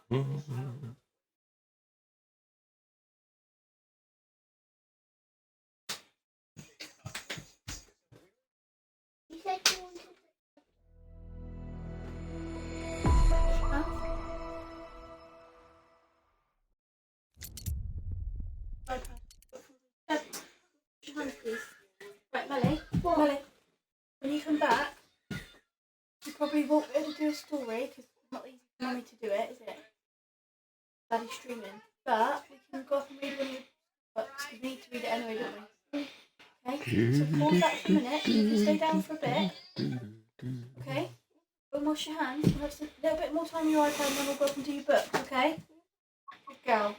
Right, Melly. What? Melly, when you come back, you probably won't be able to do a story because it's not easy for Mummy to do it, is it? Daddy's streaming. But we can go off and read one of your books because we need to read it anyway, don't we? Okay? So pause that for a minute. You can stay down for a bit. Okay? Go and wash your hands. We'll have a little bit more time on your iPad and then we'll go up and do your books, okay? Good girl.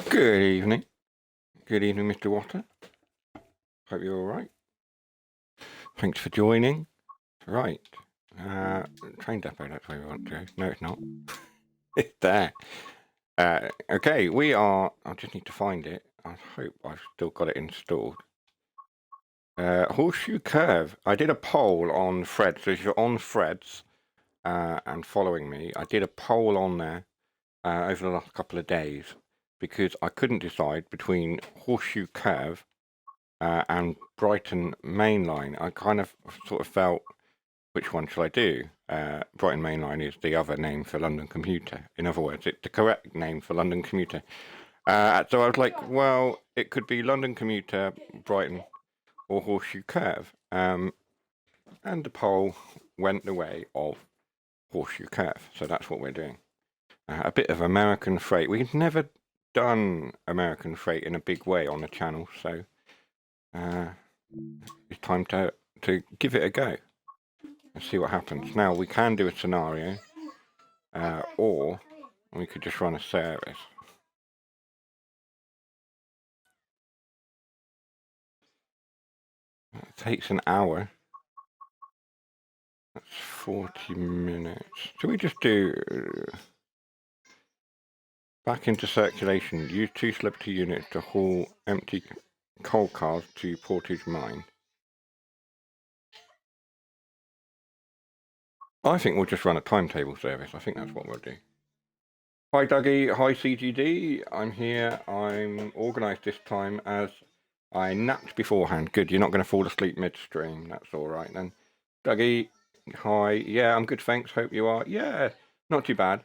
Good evening. Good evening, Mr. Water. Hope you're all right. Thanks for joining. Right. Train depot, that's where we want to go. No, it's not. It's there. Okay, we are... I just need to find it. I hope I've still got it installed. Horseshoe Curve. I did a poll on Threads. So if you're on Threads and following me, I did a poll on there over the last couple of days because I couldn't decide between Horseshoe Curve and Brighton Main Line. I kind of sort of felt, which one shall I do? Brighton Main Line is the other name for London Commuter. In other words, it's the correct name for London Commuter. So I was like, well, it could be London Commuter, Brighton, or Horseshoe Curve. And the poll went the way of Horseshoe Curve. So that's what we're doing. A bit of American freight. We've never done American freight in a big way on the channel, so it's time to give it a go and see what happens. Now, we can do a scenario, or we could just run a service. It takes an hour. That's 40 minutes. So we just do... back into circulation. Use 2 celebrity units to haul empty coal cars to Portage Mine. I think we'll just run a timetable service. I think that's what we'll do. Hi Dougie, hi CGD. I'm here. I'm organised this time as I napped beforehand. Good, you're not going to fall asleep midstream. That's all right then. Dougie, hi. Yeah, I'm good, thanks. Hope you are. Yeah, not too bad.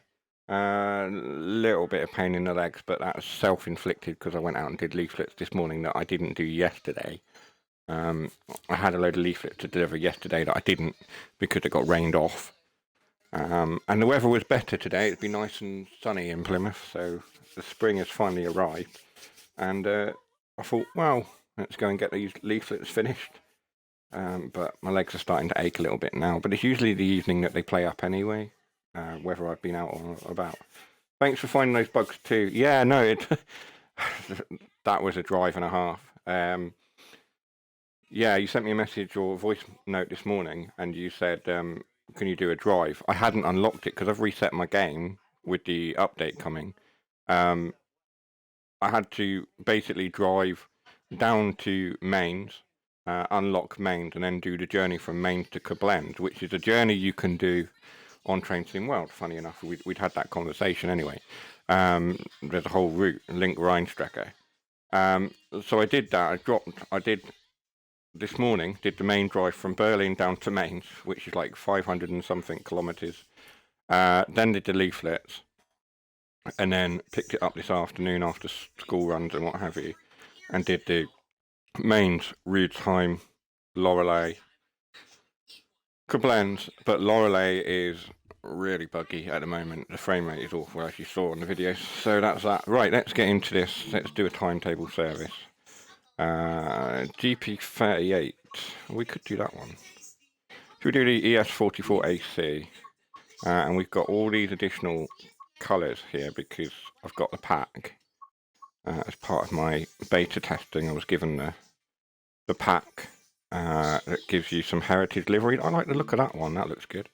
Little bit of pain in the legs, but that's self-inflicted because I went out and did leaflets this morning that I didn't do yesterday. I had a load of leaflets to deliver yesterday that I didn't because it got rained off. And the weather was better today. It'd be nice and sunny in Plymouth, so the spring has finally arrived. And I thought, well, let's go and get these leaflets finished. But my legs are starting to ache a little bit now. But it's usually the evening that they play up anyway, whether I've been out or about. Thanks for finding those bugs too. Yeah, no, that was a drive and a half. Yeah, you sent me a message or voice note this morning, and you said, can you do a drive? I hadn't unlocked it because I've reset my game with the update coming. I had to basically drive down to Mains, unlock Mains, and then do the journey from Mains to Koblenz, which is a journey you can do on Train Sim World. Funny enough, we'd had that conversation anyway. There's a whole route, Link Rheinstrecke. So I did that. I did this morning, did the main drive from Berlin down to Mainz, which is like 500 and something kilometres. Then did the leaflets, and then picked it up this afternoon after school runs and what have you, and did the Mainz, Rudesheim, Loreley, Koblenz. But Loreley is really buggy at the moment. The frame rate is awful, as you saw in the video. So that's that. Right, let's get into this. Let's do a timetable service. GP38. We could do that one. Should we do the ES44AC? And we've got all these additional colours here because I've got the pack. As part of my beta testing, I was given the pack that gives you some heritage livery. I like the look of that one. That looks good.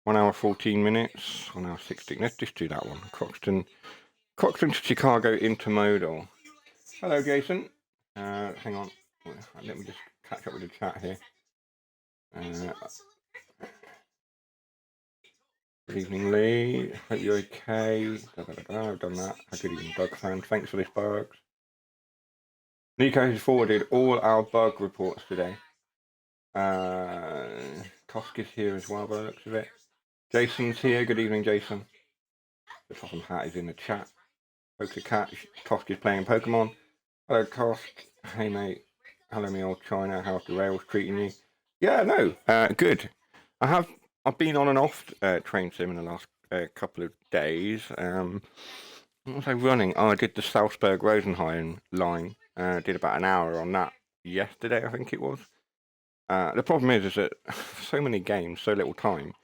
1 hour 14 minutes. 1 hour 16. Let's just do that one. Croxton Croxton to Chicago intermodal. Hello, Jason. Hang on. Let me just catch up with the chat here. Good evening, Lee. Hope you're okay. I've done that. Good evening, Doug fan. Thanks for this, Bugs. Nico has forwarded all our bug reports today. Tosk is here as well by the looks of it. Jason's here. Good evening, Jason. The Topham Hat is in the chat. Poker Cat. Tosk is playing Pokemon. Hello, Tosk. Hey, mate. Hello, me old China. How's the rails treating you? Yeah, no. Good. I've been on and off train sim in the last couple of days. What was I running? Oh, I did the Salzburg-Rosenheim line. Did about an hour on that yesterday, I think it was. The problem is that so many games, so little time,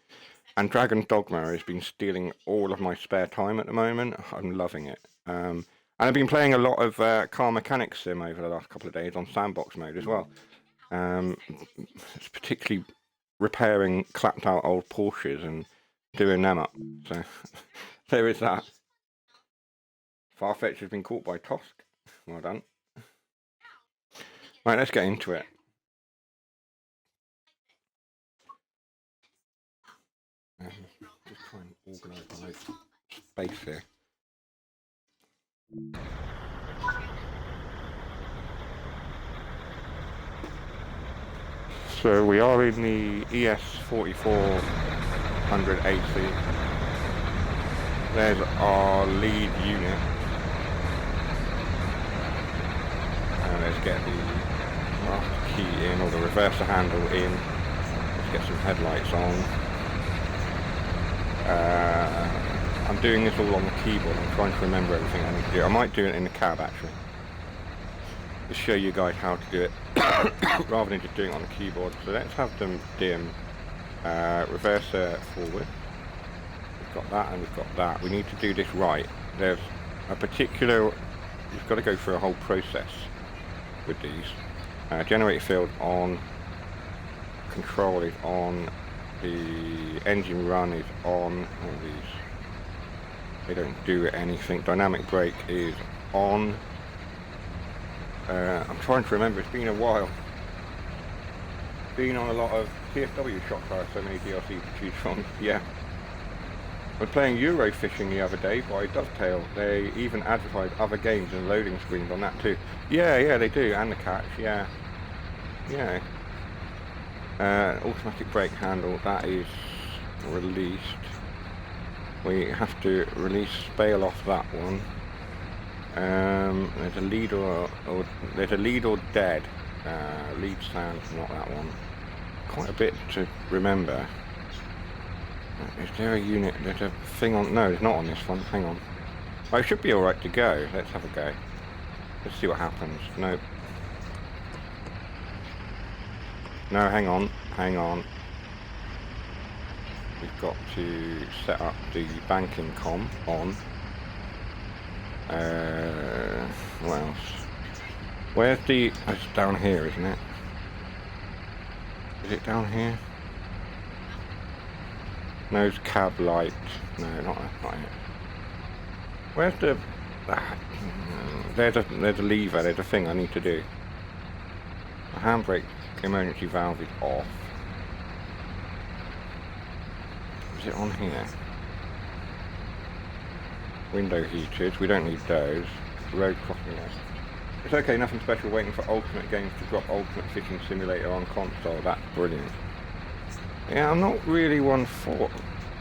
and Dragon's Dogma has been stealing all of my spare time at the moment. I'm loving it. And I've been playing a lot of Car Mechanics Sim over the last couple of days on sandbox mode as well. It's particularly repairing clapped out old Porsches and doing them up. So there is that. Farfetch has been caught by Tosk. Well done. Right, let's get into it. Just try and organise my space here. So we are in the ES4400 AC. There's our lead unit. And let's get the master key in, or the reverser handle in. Let's get some headlights on. I'm doing this all on the keyboard. I'm trying to remember everything I need to do. I might do it in the cab actually. To show you guys how to do it rather than just doing it on the keyboard. So let's have them dim. Reverser forward. We've got that and we've got that. We need to do this right. There's a particular, you've got to go through a whole process with these. Generator field on, control is on, the engine run is on, all these, they don't do anything. Dynamic brake is on. I'm trying to remember, it's been a while. Been on a lot of TSW shot cars, so many DLCs to choose from, yeah. We're playing Euro Fishing the other day by Dovetail. They even advertise other games and loading screens on that too. Yeah, they do, and the catch, yeah. Automatic brake handle, that is released. We have to release Spale off that one. There's a lead or there's a lead or dead. Lead sound, not that one. Quite a bit to remember. Is there a unit? There's a thing on. No, it's not on this one. Hang on. Oh, it should be all right to go. Let's have a go. Let's see what happens. No. No, hang on. We've got to set up the banking com on. What else? Where's the... Oh, it's down here, isn't it? Is it down here? No, it's cab light. No, not it. Where's the... There's a lever, there's a thing I need to do. The handbrake emergency valve is off. Is it on here? Window heaters, we don't need those. Road crossing lights. It's okay, nothing special, waiting for Ultimate Games to drop Ultimate Fishing Simulator on console. That's brilliant. Yeah, I'm not really one for...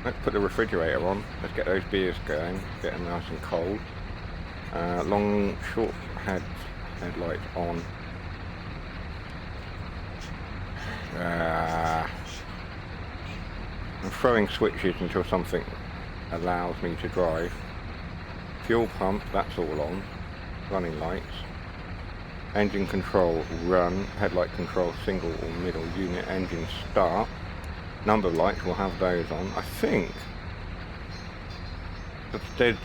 Let's put the refrigerator on. Let's get those beers going. Get them nice and cold. Long, short headlights on. I'm throwing switches until something allows me to drive. Fuel pump, that's all on. Running lights. Engine control, run. Headlight control, single or middle unit. Engine start. Number of lights, we'll have those on. I think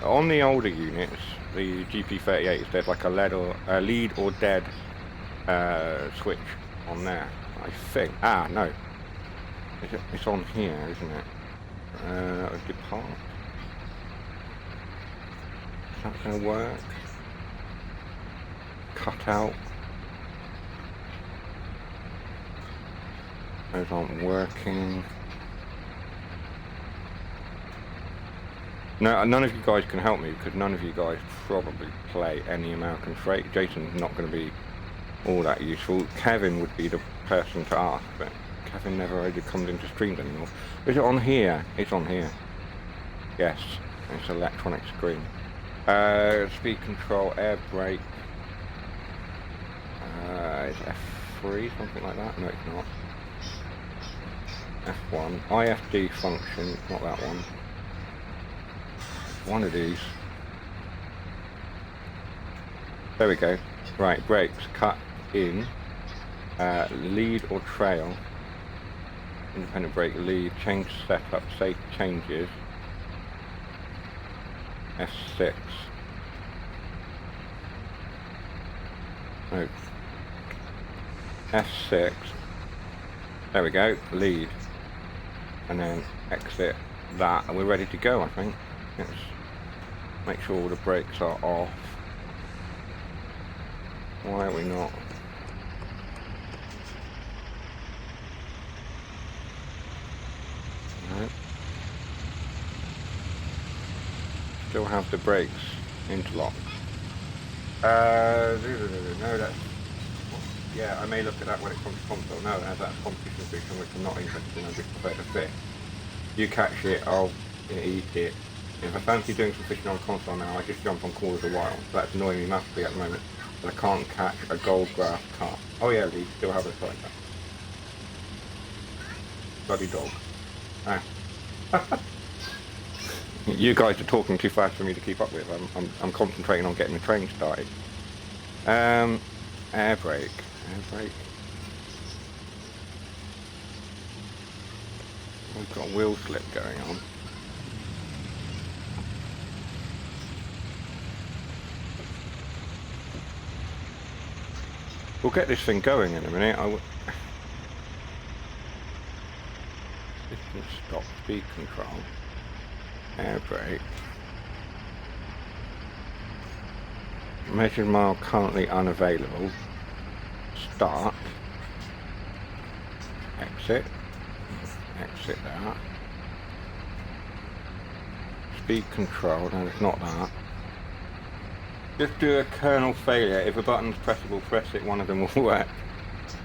on the older units, the GP38s, there's like a lead or dead switch on there. I think. Ah, no. It's on here, isn't it? Depart. that going to work? Cut out. Those aren't working. No, none of you guys can help me because none of you guys probably play any American Freight. Jason's not going to be all that useful. Kevin would be the person to ask, but Kevin never really comes into streams anymore. Is it on here? It's on here. Yes, it's electronic screen. Speed control, air brake. It's F3, something like that? No, it's not. F1. IFD function, not that one. One of these. There we go. Right, brakes, cut in. Lead or trail. Independent brake, lead, change setup, save changes. S6. No. F6. There we go, lead. And then exit that, and we're ready to go, I think. Let's make sure all the brakes are off. Why are we not? No. Still have the brakes interlocked. No, that's... Yeah, I may look at that when it comes to console. No, it has that competition feature which I'm not interested in. I just prefer to fit. You catch it, I'll eat it. If I fancy doing some fishing on console now, I just jump on Call of the Wild. That's annoying me massively at the moment. But I can't catch a gold grass carp. Oh yeah, Lee, still have it like that. Bloody dog. Ah. You guys are talking too fast for me to keep up with. I'm concentrating on getting the train started. Air brake. Air brake. We've got wheel slip going on. We'll get this thing going in a minute. Distance stop, speed control, air brake. Measured mile currently unavailable. Start. Exit. Exit that. Speed control, no it's not that. Just do a kernel failure. If a button's pressable, press it, one of them will work.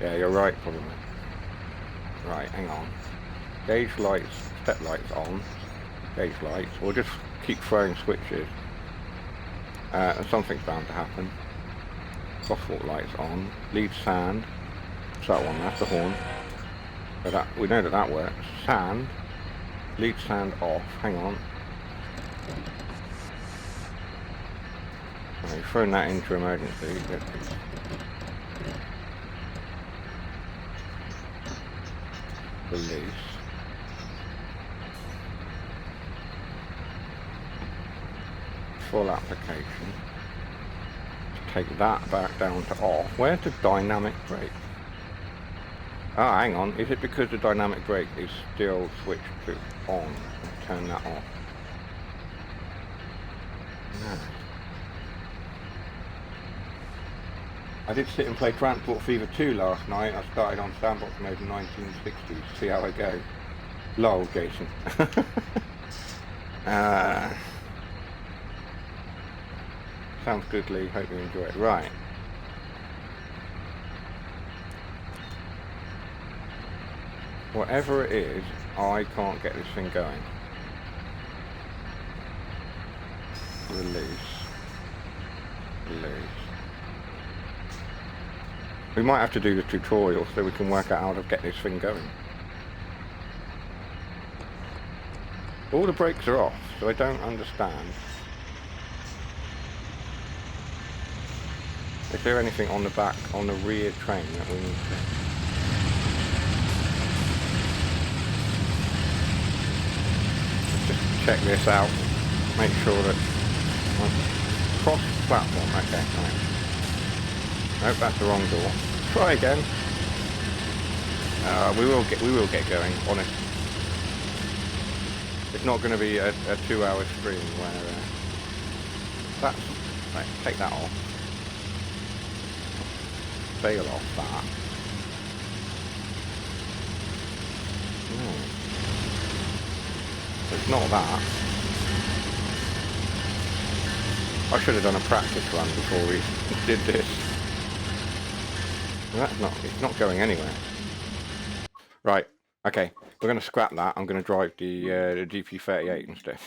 Yeah, you're right probably. Right, hang on. Gauge lights, step lights on. Gauge lights. We'll just keep throwing switches. Something's bound to happen. Crosswalk lights on. Lead sand. What's that one? That's the horn. So that, we know that that works. Sand. Lead sand off. Hang on. Right, throwing that into emergency. Release. Full application. Take that back down to off. Where's the dynamic brake? Ah, hang on. Is it because the dynamic brake is still switched to on? Turn that off. No. I did sit and play Transport Fever 2 last night. I started on Sandbox mode in 1960s. See how I go. Lol, Jason. Sounds good, Lee. Hope you enjoy it. Right. Whatever it is, I can't get this thing going. Release. Release. We might have to do the tutorial so we can work out how to get this thing going. All the brakes are off, so I don't understand. Is there anything on the back, on the rear train that we need to... Just check this out, make sure that... Cross platform, okay, right. Nope, that's the wrong door. Try again. We will get going, honest. It's not going to be a 2-hour stream where That's right. Take that off. Bail off that. It's not that. I should have done a practice run before we did this. That's not, it's not going anywhere. Right, okay, we're going to scrap that. I'm going to drive the GP38 instead.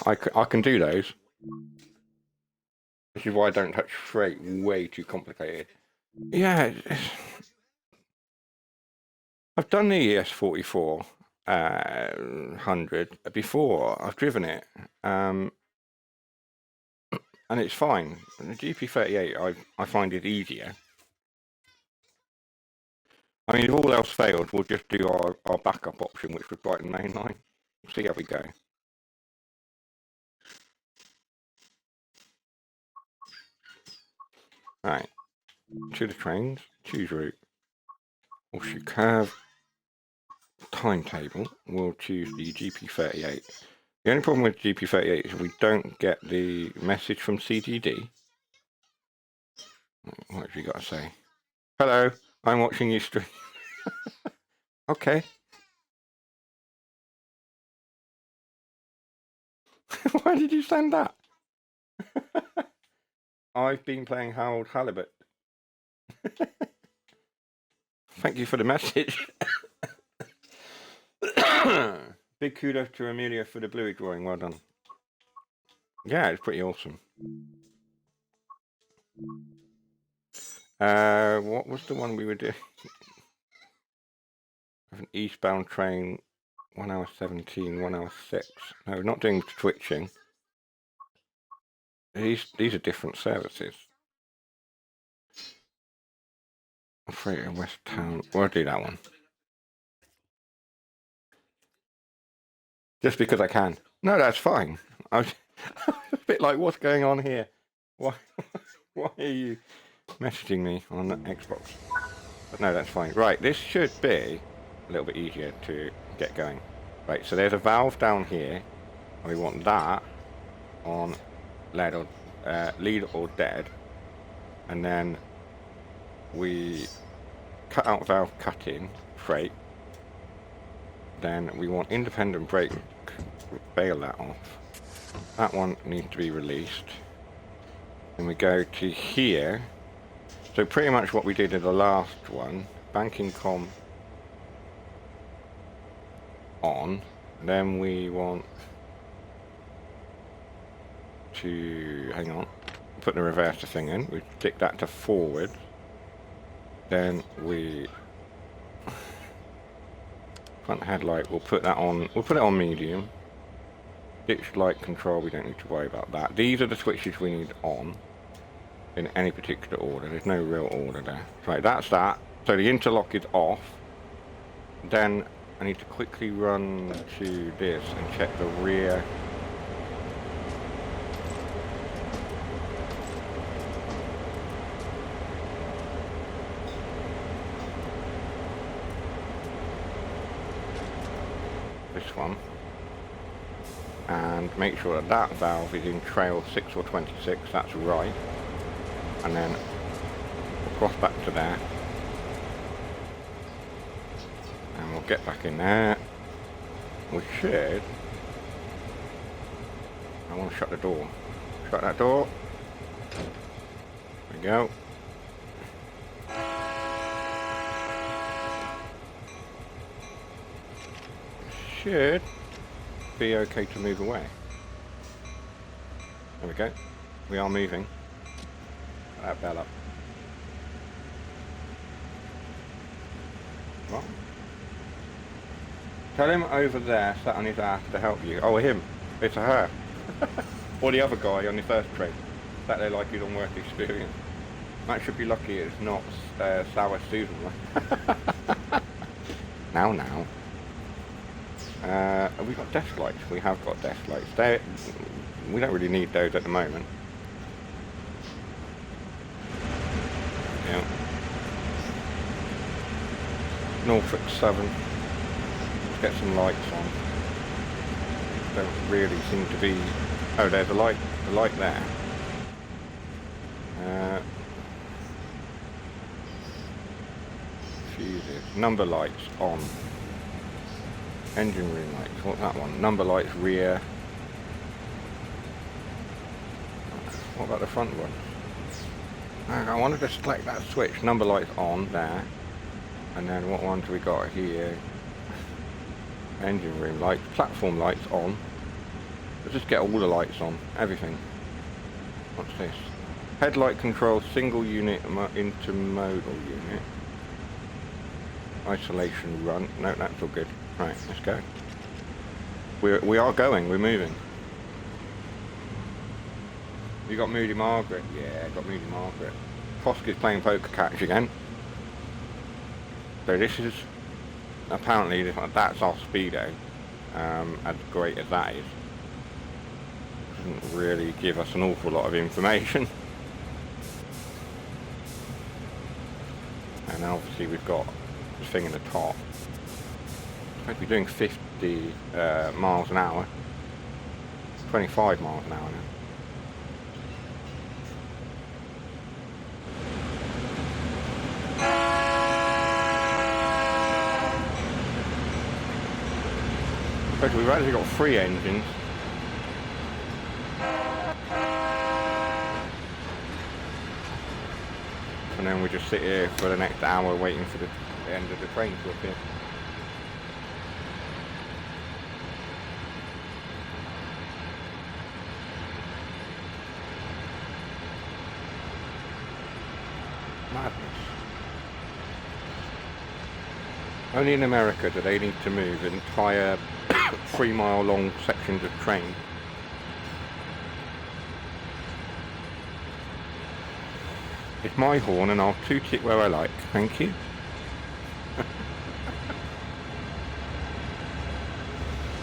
I can do those. This is why I don't touch freight, way too complicated. Yeah, I've done the ES44 100 before. I've driven it, and it's fine. The GP38, I find it easier. I mean, if all else fails, we'll just do our backup option, which was Brighton Main Line. We'll see how we go. Right, to the trains, choose route. Horseshoe curve, timetable, we'll choose the GP38. The only problem with GP38 is we don't get the message from CGD. What have you got to say? Hello, I'm watching you stream. Okay. Why did you send that? I've been playing Harold Halibut. Thank you for the message. Big kudos to Amelia for the bluey drawing. Well done. Yeah, it's pretty awesome. What was the one we were doing? An eastbound train, 1 hour 17, 1 hour 6. No, we're not doing twitching. These are different services. Freight in West Town. We'll do that one. Just because I can. No, that's fine. I was a bit like, what's going on here? Why are you messaging me on Xbox? But no, that's fine. Right, this should be a little bit easier to get going. Right, so there's a valve down here, and we want that on lead or dead, and then we cut out valve cut in freight. Then we want independent brake, bail that off. That one needs to be released. Then we go to here. So pretty much what we did in the last one, banking com on. Then we want to, hang on, put the reverser thing in. We stick that to forward. Then we front headlight, we'll put that on, we'll put it on medium. Ditch light control, we don't need to worry about that. These are the switches we need on in any particular order. There's no real order there. Right, that's that. So the interlock is off. Then I need to quickly run to this and check the rear. This one. And make sure that that valve is in trail 6 or 26, that's right. And then we'll cross back to there. And we'll get back in there. We should. I want to shut the door. Shut that door. There we go. Should be okay to move away. There we go. We are moving. Put that bell up. What? Tell him over there, sat on his ass, to help you. Oh, him. It's a her. Or the other guy on the first train. Sat there like he's on work experience. Matt should be lucky it's not Sour Susan. Now. Have we got desk lights? We have got desk lights. We don't really need those at the moment. Yeah. Norfolk Southern. Let's get some lights on. Don't really seem to be Oh, there's a light there. Fuses. Number lights on. Engine room lights. What's that one? Number lights rear. What about the front one? I wanted to select that switch. Number lights on there. And then what ones we got here? Engine room lights. Platform lights on. Let's just get all the lights on. Everything. What's this? Headlight control single unit intermodal unit. Isolation run. No, that's all good. Right, let's go. We are going. We're moving. You got Moody Margaret? Yeah, got Moody Margaret. Fosk is playing poker catch again. So this is apparently that's our speedo. As great as that is, doesn't really give us an awful lot of information. And obviously we've got the thing in the top. Supposed to be doing 50 miles an hour. 25 miles an hour now. But we've actually got 3 engines. And then we just sit here for the next hour waiting for the end of the train to appear. Madness. Only in America do they need to move entire 3-mile long sections of train. It's my horn and I'll toot it where I like, thank you.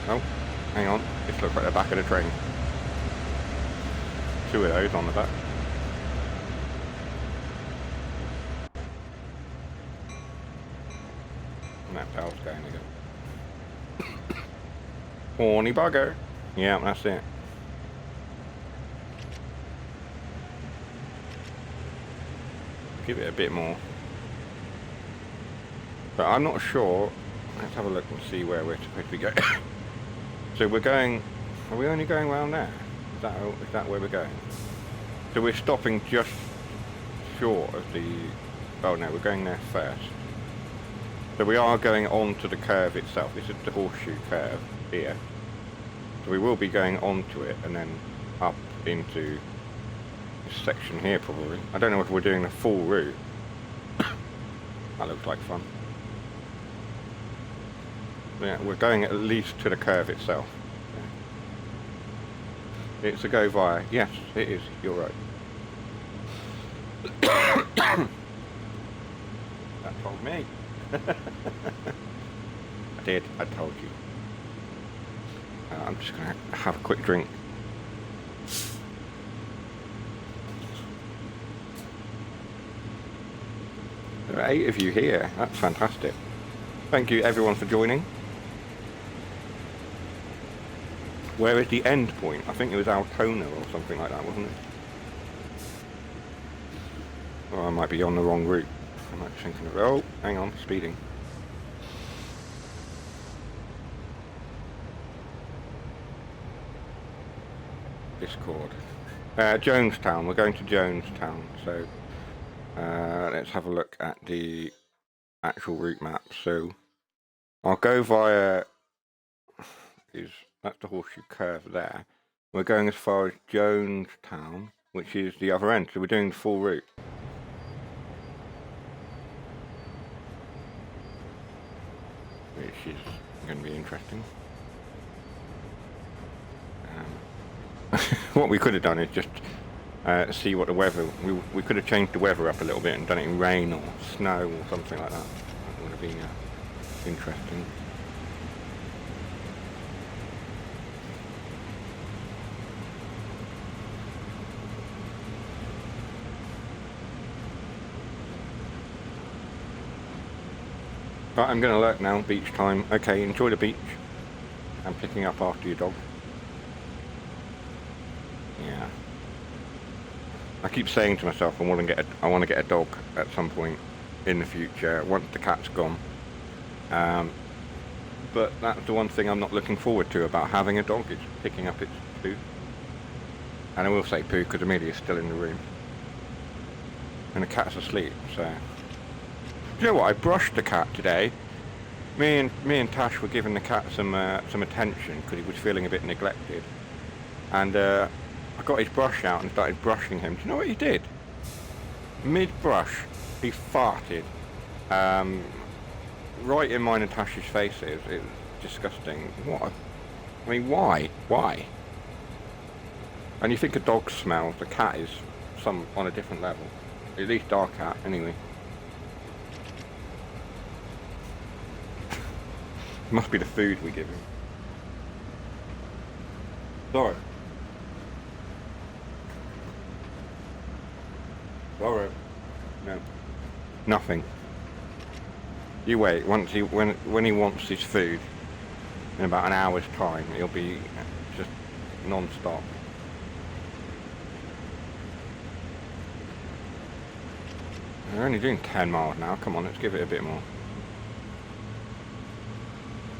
Oh, hang on, this looks like the back of the train. 2 of those on the back. And that bell's going again. Horny bugger. Yeah, that's it. Give it a bit more. But I'm not sure. Let's have a look and see where we're supposed to be going. So we're going... Are we only going around there? Is that where we're going? So we're stopping just short of the... Oh no, we're going there first. So we are going on to the curve itself. This is the Horseshoe curve here. So we will be going onto it and then up into this section here probably. I don't know if we're doing the full route. That looks like fun. Yeah, we're going at least to the curve itself. Yeah. It's a go via. Yes, it is. You're right. That told me. I did. I told you. I'm just going to have a quick drink. There are 8 of you here. That's fantastic. Thank you everyone for joining. Where is the end point? I think it was Altona or something like that, wasn't it? Or I might be on the wrong route. I might be thinking of... Oh, hang on, speeding. Discord. Jonestown. We're going to Jonestown. So let's have a look at the actual route map. So I'll go via... That's the Horseshoe curve there. We're going as far as Jonestown, which is the other end. So we're doing the full route. Which is going to be interesting. What we could have done is just see what the weather... We could have changed the weather up a little bit and done it in rain or snow or something like that. That would have been interesting. Right, I'm going to alert now, beach time. Okay, enjoy the beach. I'm picking up after your dog. Yeah. I keep saying to myself I want to get a dog at some point in the future once the cat's gone. But that's the one thing I'm not looking forward to about having a dog, is picking up its poo. And I will say poo because Amelia is still in the room. And the cat's asleep, so... You know what, I brushed the cat today. Me and Tash were giving the cat some attention because he was feeling a bit neglected. And I got his brush out and started brushing him. Do you know what he did? Mid-brush, he farted. Right in mine and Tash's faces. It was disgusting. I mean, why? Why? And you think a dog smells, the cat is on a different level. At least our cat, anyway. Must be the food we give him. Sorry. Sorry. No. Nothing. You wait. When he wants his food, in about an hour's time, he'll be just non-stop. We're only doing 10 miles now. Come on, let's give it a bit more.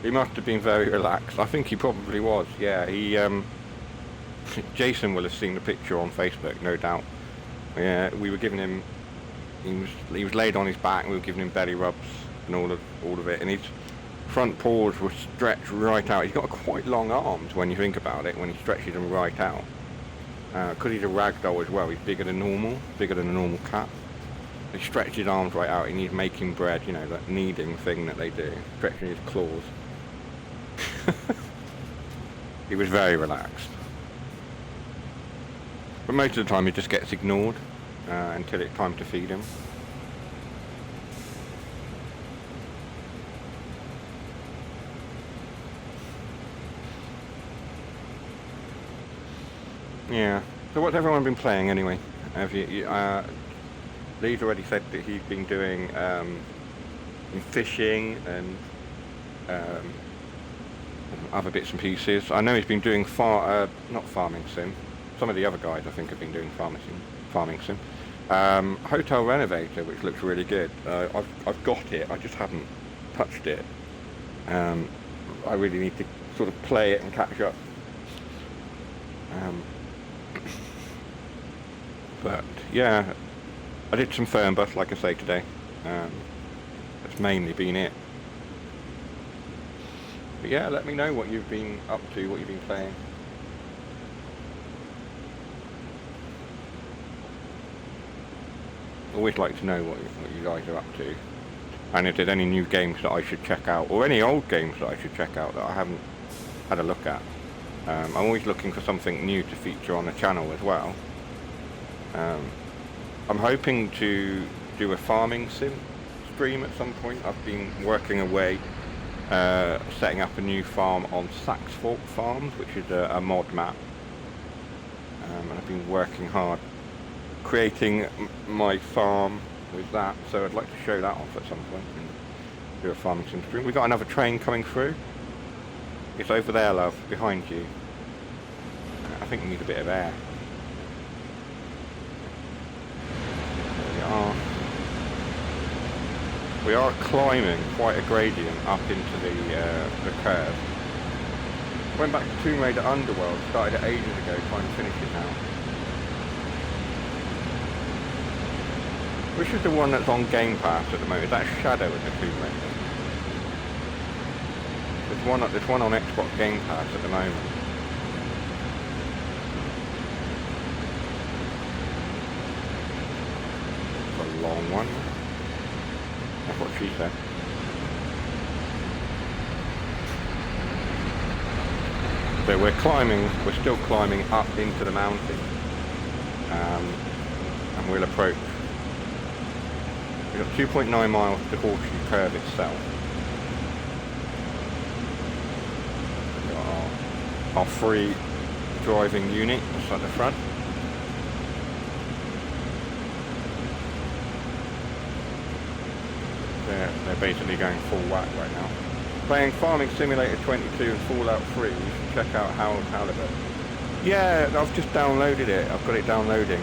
He must have been very relaxed. I think he probably was. Yeah, he. Jason will have seen the picture on Facebook, no doubt. Yeah, we were giving him. He was laid on his back. We were giving him belly rubs and all of it, and his front paws were stretched right out. He's got quite long arms when you think about it. When he stretches them right out, because he's a ragdoll as well. He's bigger than normal, bigger than a normal cat. He stretched his arms right out, and he's making bread. You know, that kneading thing that they do, stretching his claws. He was very relaxed. But most of the time he just gets ignored until it's time to feed him. Yeah. So what's everyone been playing anyway? Have Lee's already said that he's been doing fishing and other bits and pieces. I know he's been doing not farming sim. Some of the other guys I think have been doing farming sim. Hotel Renovator, which looks really good. I've got it. I just haven't touched it. I really need to sort of play it and catch up. But yeah, I did some Fernbus, like I say, today. That's mainly been it. But yeah, let me know what you've been up to, what you've been playing. Always like to know what you guys are up to. And if there's any new games that I should check out, or any old games that I should check out that I haven't had a look at. I'm always looking for something new to feature on the channel as well. I'm hoping to do a farming sim stream at some point. I've been working away setting up a new farm on Sax Fork Farms, which is a mod map, and I've been working hard creating my farm with that, so I'd like to show that off at some point and do a farming sim stream. We've got another train coming through. It's over there, love, behind you. I think we need a bit of air. We are climbing quite a gradient up into the curve. Went back to Tomb Raider Underworld, started it ages ago, trying to finish it now. Which is the one that's on Game Pass at the moment? Is that Shadow in the Tomb Raider? There's one on Xbox Game Pass at the moment. It's a long one. That's what she said. So we're still climbing up into the mountain. And we'll approach. We've got 2.9 miles to Horseshoe Curve itself. We've got our free driving unit at the front. They're basically going full whack right now. Playing Farming Simulator 22 and Fallout 3, you should check out Howl's Halibut. Yeah, I've just downloaded it. I've got it downloading.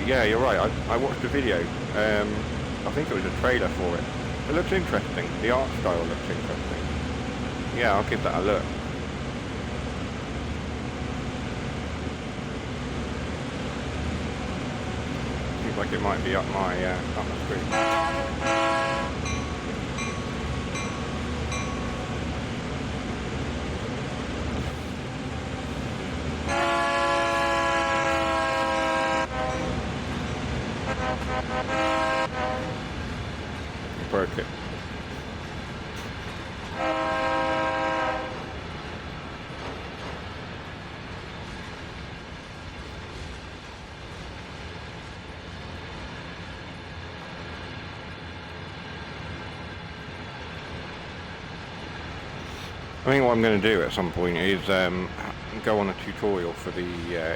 Yeah, you're right. I watched a video. I think it was a trailer for it. It looks interesting. The art style looks interesting. Yeah, I'll give that a look. Seems like it might be up my screen. Broke it. I think what I'm going to do at some point is go on a tutorial for the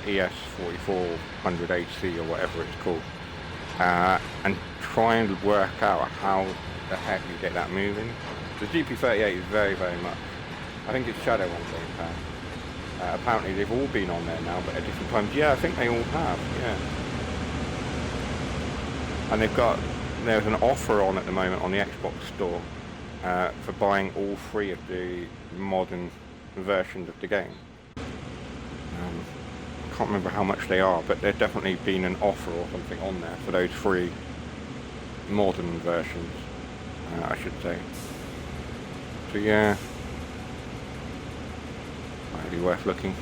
ES4400AC or whatever it's called, and try and work out how the heck you get that moving. The GP38 is very, very much. I think it's Shadow on Game Pass. Apparently they've all been on there now, but at different times. Yeah, I think they all have. Yeah. And there's an offer on at the moment on the Xbox store for buying all 3 of the modern versions of the game. I can't remember how much they are, but there's definitely been an offer or something on there for those 3 modern versions, I should say. So yeah, might be worth looking.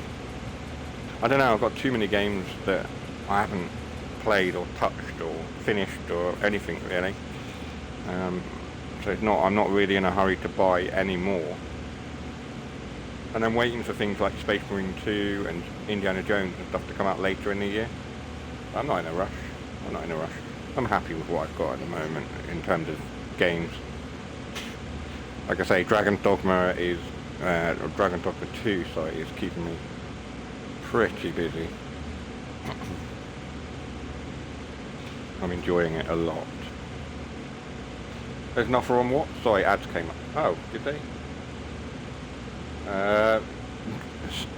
I don't know, I've got too many games that I haven't played or touched or finished or anything really. So I'm not really in a hurry to buy any more. And I'm waiting for things like Space Marine 2 and Indiana Jones and stuff to come out later in the year. I'm not in a rush. I'm happy with what I've got at the moment in terms of games. Like I say, Dragon's Dogma is, or Dragon's Dogma 2, sorry, is keeping me pretty busy. I'm enjoying it a lot. There's an offer on what? Sorry, ads came up. Oh, did they?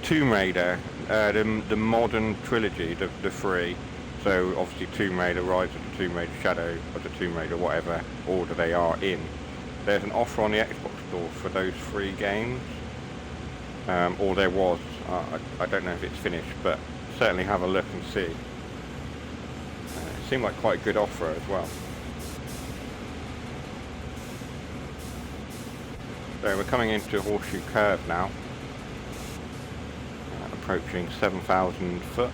Tomb Raider, the modern trilogy, the 3. So obviously Tomb Raider, Rise of the Tomb Raider, Shadow of the Tomb Raider, whatever order they are in. There's an offer on the Xbox store for those 3 games. Or there was. I don't know if it's finished, but certainly have a look and see. It seemed like quite a good offer as well. So we're coming into Horseshoe Curve now, approaching 7,000 foot.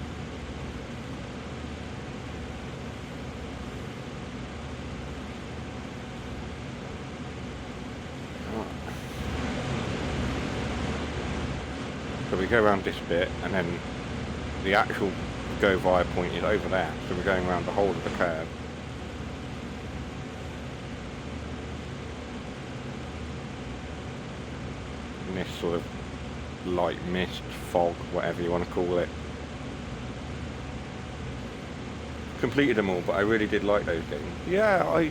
So we go around this bit, and then the actual go via point is over there, so we're going around the whole of the curve. This sort of light mist, fog, whatever you want to call it. Completed them all, but I really did like those games. Yeah, I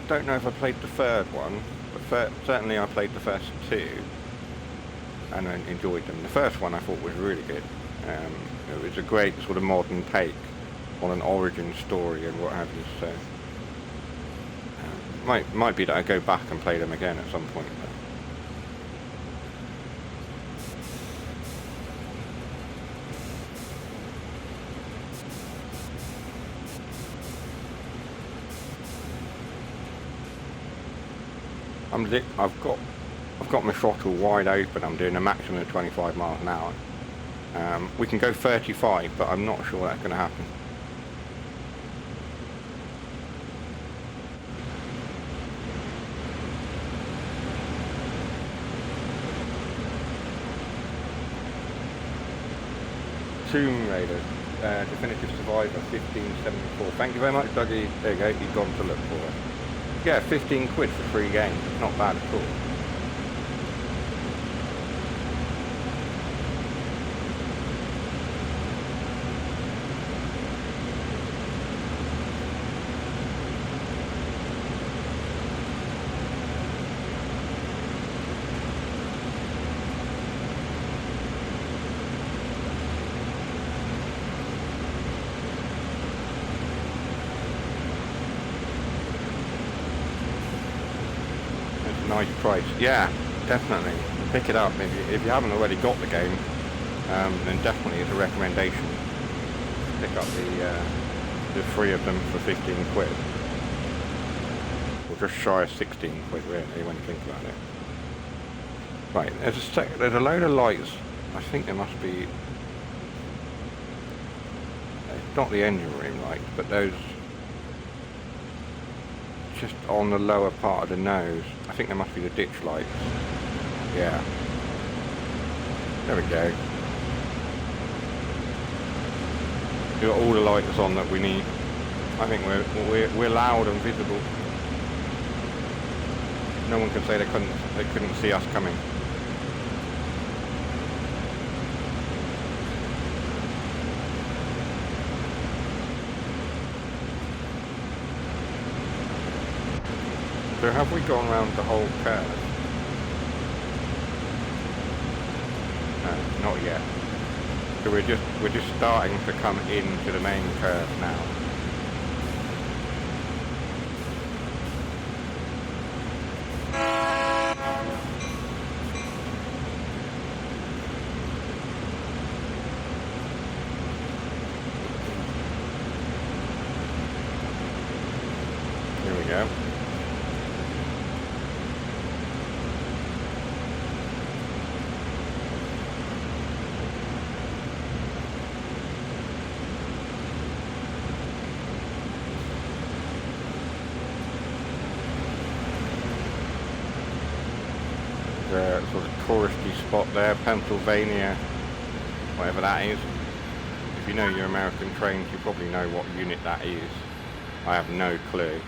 don't know if I played the 3rd one, but certainly I played the first 2 and I enjoyed them. The first one I thought was really good. It was a great sort of modern take on an origin story and what have you. So might be that I go back and play them again at some point. I've got my throttle wide open. I'm doing a maximum of 25 miles an hour. We can go 35, but I'm not sure that's going to happen. Tomb Raider, Definitive Survivor, 1574. Thank you very much, Dougie. There you go, you've gone to look for it. Yeah, 15 quid for 3 games. It's not bad at all. nice price. Yeah, definitely. Pick it up. If you haven't already got the game, then definitely it's a recommendation. Pick up the 3 of them for 15 quid. Or just shy of 16 quid really, when you think about it. Right, there's a load of lights. I think there must be... It's not the engine room lights, but those... just on the lower part of the nose. I think there must be the ditch lights. Yeah. There we go. We've got all the lights on that we need. I think we're loud and visible. No one can say they couldn't see us coming. So have we gone around the whole curve? No, not yet. So we're just starting to come into the main curve now. Here we go. The sort of touristy spot there, Pennsylvania, whatever that is. If you know your American trains, you probably know what unit that is. I have no clue.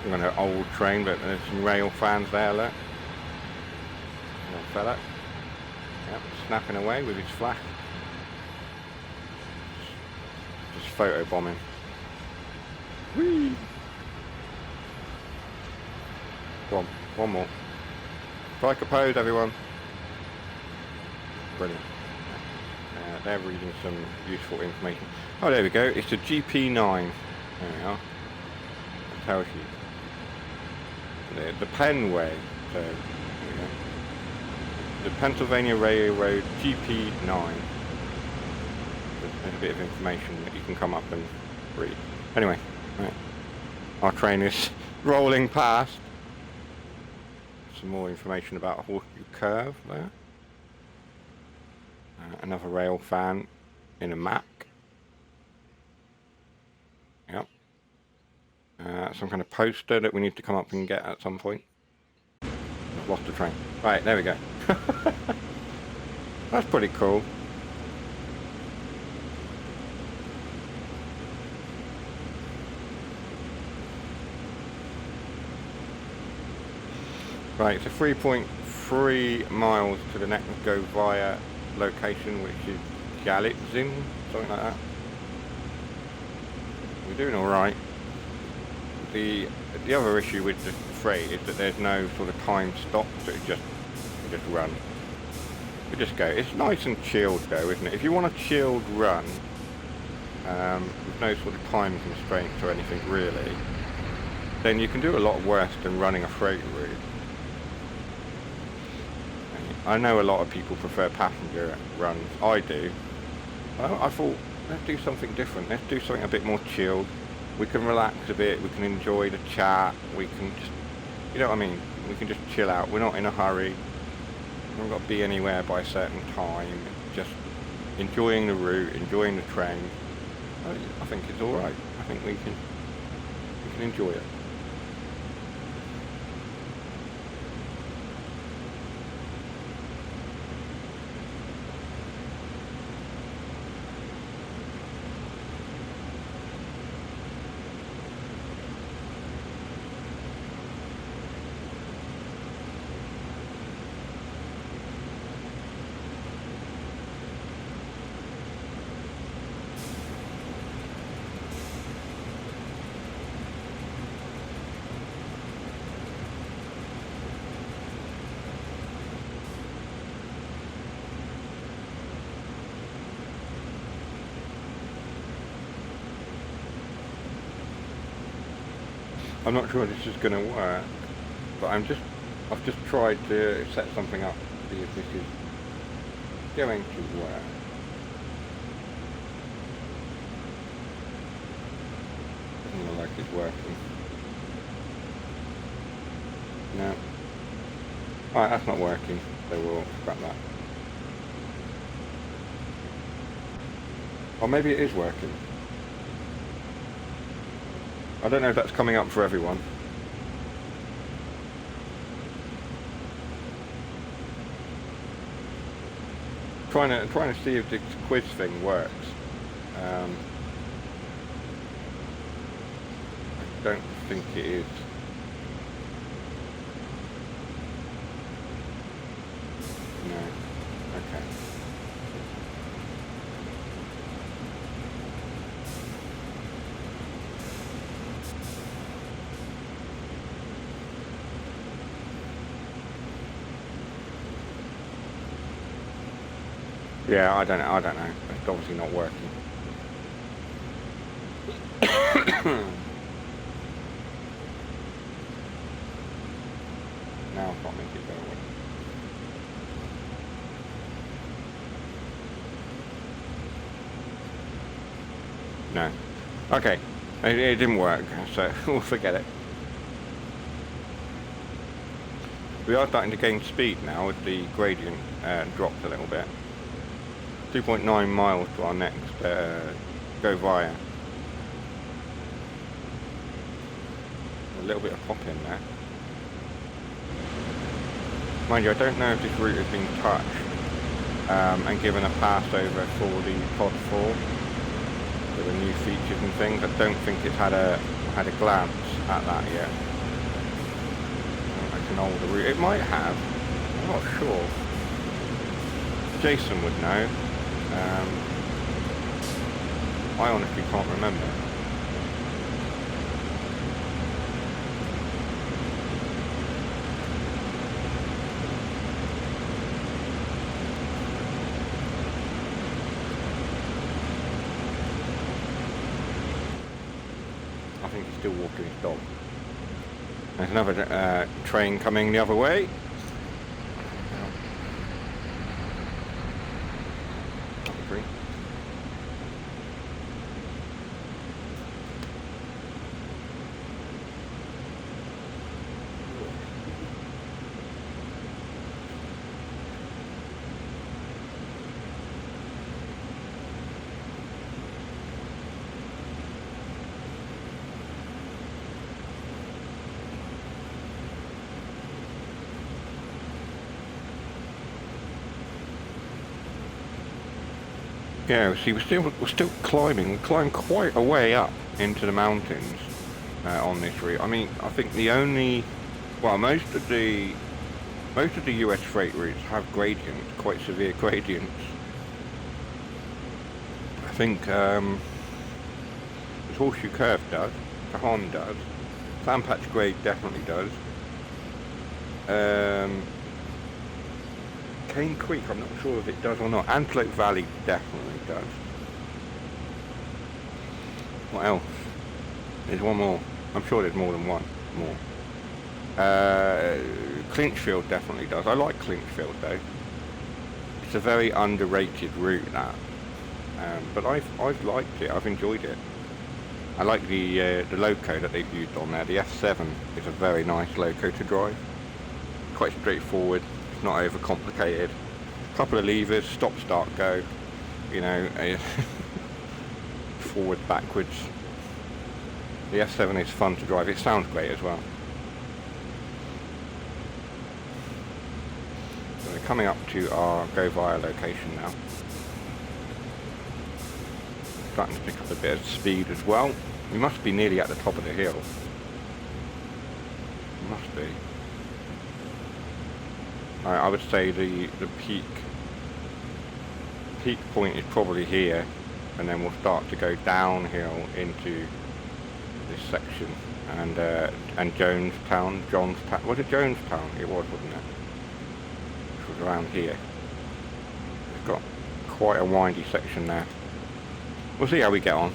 I'm on an old train, but there's some rail fans there, look. Little fella. Yep, snapping away with his flash. Just photo bombing. Whee! Go on, one more. Strike a pose, everyone. Brilliant. They're reading some useful information. Oh, there we go. It's a GP9. There we are. It tells you. The Penway. So, there we go. The Pennsylvania Railroad GP9. There's a bit of information that you can come up and read. Anyway, right. Our train is rolling past. Some more information about a Horseshoe curve there. Another rail fan in a Mac. Yep. Some kind of poster that we need to come up and get at some point. I've lost the train. Right, there we go. That's pretty cool. Right, it's a 3.3 miles to the next go via location, which is Galitzin, something like that. We're doing alright. The other issue with the freight is that there's no sort of time stop, so it just run. We just go. It's nice and chilled though, isn't it? If you want a chilled run, with no sort of time constraints or anything really, then you can do a lot worse than running a freight route. I know a lot of people prefer passenger runs. I do. Well, I thought, let's do something different. Let's do something a bit more chilled. We can relax a bit. We can enjoy the chat. We can just, you know what I mean? We can just chill out. We're not in a hurry. We haven't got to be anywhere by a certain time. Just enjoying the route, enjoying the train. I think it's all right. I think we can enjoy it. I'm not sure this is going to work. but I've just tried to set something up to see if this is going to work. Doesn't look like it's working. No. Alright, that's not working, so we'll scrap that. Or maybe it is working. I don't know if that's coming up for everyone. Trying to see if this quiz thing works. I don't think it is. No. Okay. Yeah, I don't know. It's obviously not working. Now I can't make it go away. No. Okay. It didn't work, so we'll forget it. We are starting to gain speed now as the gradient dropped a little bit. 2.9 miles to our next go via. A little bit of pop in there. Mind you, I don't know if this route has been touched and given a pass over for the Pod 4 with the new features and things. I don't think it's had a glance at that yet. It's an older route. It might have. I'm not sure. Jason would know. I honestly can't remember. I think he's still walking his dog. There's another train coming the other way. Yeah, see, we're still climbing. We climbed quite a way up into the mountains on this route. I mean, I think the only, well, most of the US freight routes have gradients, quite severe gradients. I think the Horseshoe Curve does, Cajon does, Sandpatch Grade definitely does. Cane Creek, I'm not sure if it does or not. Antelope Valley definitely does. What else? There's one more. I'm sure there's more than one more. Clinchfield definitely does. I like Clinchfield though. It's a very underrated route, that. But I've liked it. I've enjoyed it. I like the loco that they've used on there. The F7 is a very nice loco to drive. Quite straightforward. It's not overcomplicated. Couple of levers, stop, start, go. You know, forward, backwards. The F7 is fun to drive. It sounds great as well. So we're coming up to our go via location now. Starting to pick up a bit of speed as well. We must be nearly at the top of the hill. Must be. I would say the peak point is probably here, and then we'll start to go downhill into this section, and Jonestown, was it Jonestown? It was, wasn't it? It was around here. It's got quite a windy section there. We'll see how we get on.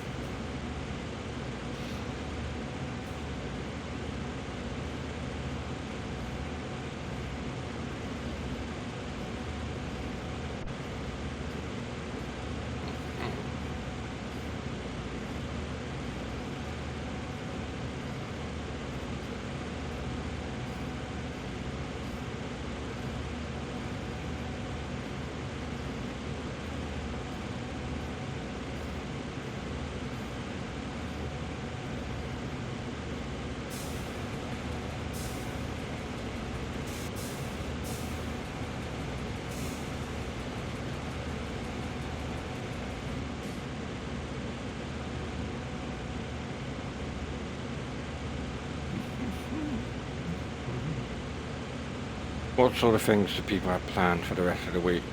What sort of things do people have planned for the rest of the week?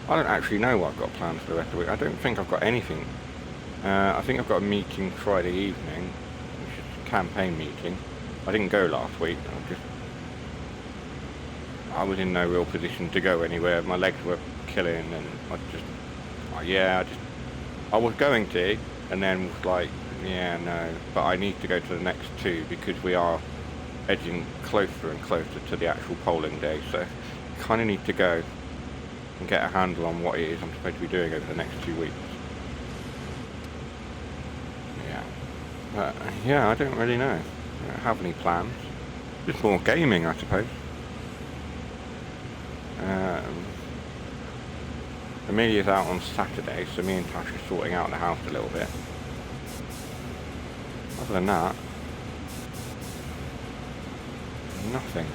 I don't actually know what I've got planned for the rest of the week. I don't think I've got anything. I think I've got a meeting Friday evening, which is a campaign meeting. I didn't go last week. I was in no real position to go anywhere. My legs were killing, and I was going to, and then was like, yeah, no. But I need to go to the next two because we are edging closer and closer to the actual polling day. So, kind of need to go and get a handle on what it is I'm supposed to be doing over the next 2 weeks. Yeah. But, yeah, I don't really know. I don't have any plans. Just more gaming, I suppose. Amelia's out on Saturday, so me and Tash are sorting out the house a little bit. Other than that, nothing.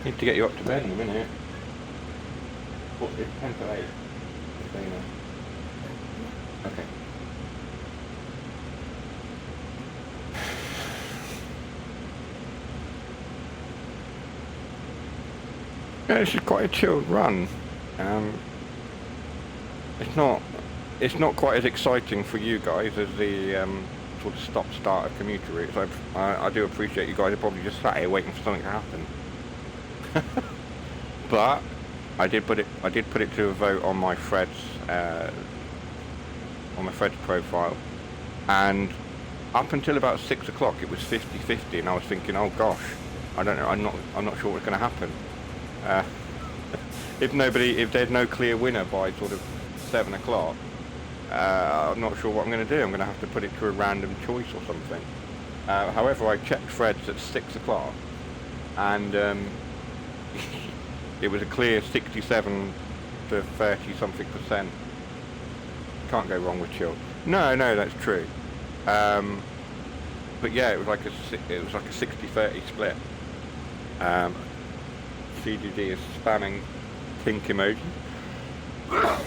Need to get you up to bed in a minute. What, it's 10 to 8. Just so you know. Okay. Yeah, this is quite a chilled run. It's not quite as exciting for you guys as the sort of stop-start of commuter routes. I do appreciate you guys are probably just sat here waiting for something to happen. But I did put it to a vote on my Fred's profile, and up until about 6 o'clock it was 50-50, and I was thinking, oh gosh, I don't know, I'm not sure what's going to happen. If there's no clear winner by sort of 7 o'clock, I'm not sure what I'm going to do. I'm going to have to put it to a random choice or something. However, I checked Fred's at 6 o'clock, and it was a clear 67 to 30 something %. Can't go wrong with chill. No, that's true. But yeah, it was like a 60-30 split. CDD is spamming pink emoji. Oh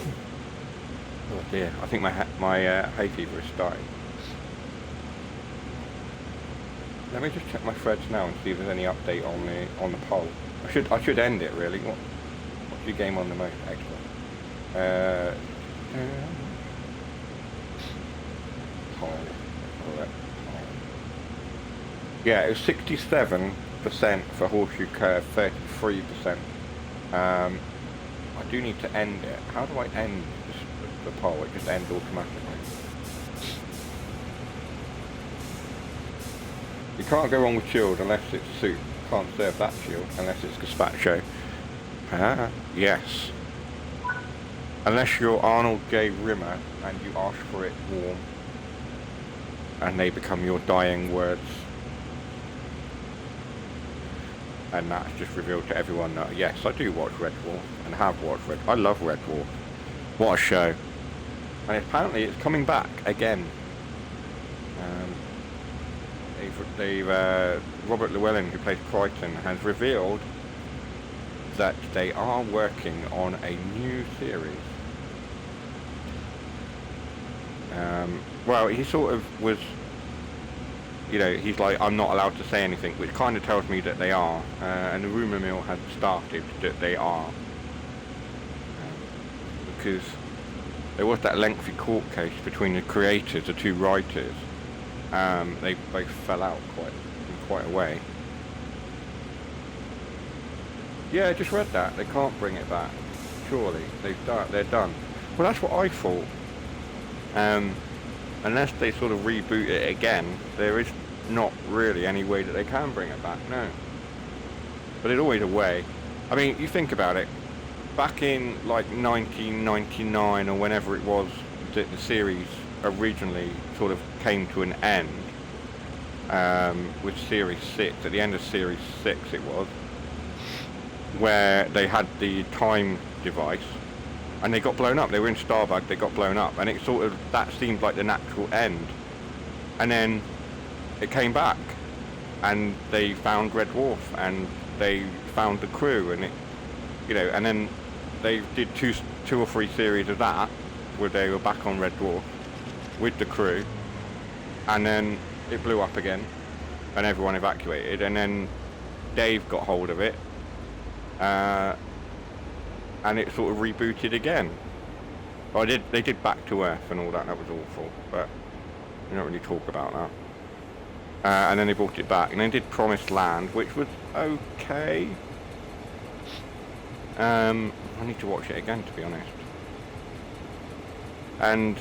dear, I think my hay fever is starting. Let me just check my threads now and see if there's any update on the poll. I should end it really. What's your game on the most? Excellent. Poll. Yeah, it was 67% for Horseshoe Curve, 33%. I do need to end it. How do I end the poll? It just ends automatically. You can't go wrong with chilled unless it's soup. Can't serve that chilled unless it's gazpacho. Yes. Unless you're Arnold J. Rimmer and you ask for it warm and they become your dying words. And that's just revealed to everyone that yes, I do watch Red Dwarf and have watched Red. I love Red Dwarf. What a show! And apparently it's coming back again. Robert Llewellyn, who plays Crichton, has revealed that they are working on a new series. Well, he sort of was, you know, he's like, I'm not allowed to say anything, which kind of tells me that they are, and the rumour mill has started that they are, because there was that lengthy court case between the creators, the two writers. They both fell out in quite a way. Yeah, I just read that. They can't bring it back. Surely. They're done. Well, that's what I thought. Unless they sort of reboot it again, there is not really any way that they can bring it back, no. But there's always a way. I mean, you think about it. Back in, like, 1999 or whenever it was that the series originally sort of came to an end, with Series 6, at the end of Series 6 it was, where they had the time device, and they got blown up. They were in Starbug, they got blown up, and it sort of, that seemed like the natural end. And then it came back, and they found Red Dwarf, and they found the crew, and it, you know, and then they did two or three series of that, where they were back on Red Dwarf with the crew, and then it blew up again, and everyone evacuated, and then Dave got hold of it, and it sort of rebooted again. Well, they did Back to Earth and all that. That was awful, but we don't really talk about that. And then they brought it back, and then did Promised Land, which was okay. I need to watch it again, to be honest. And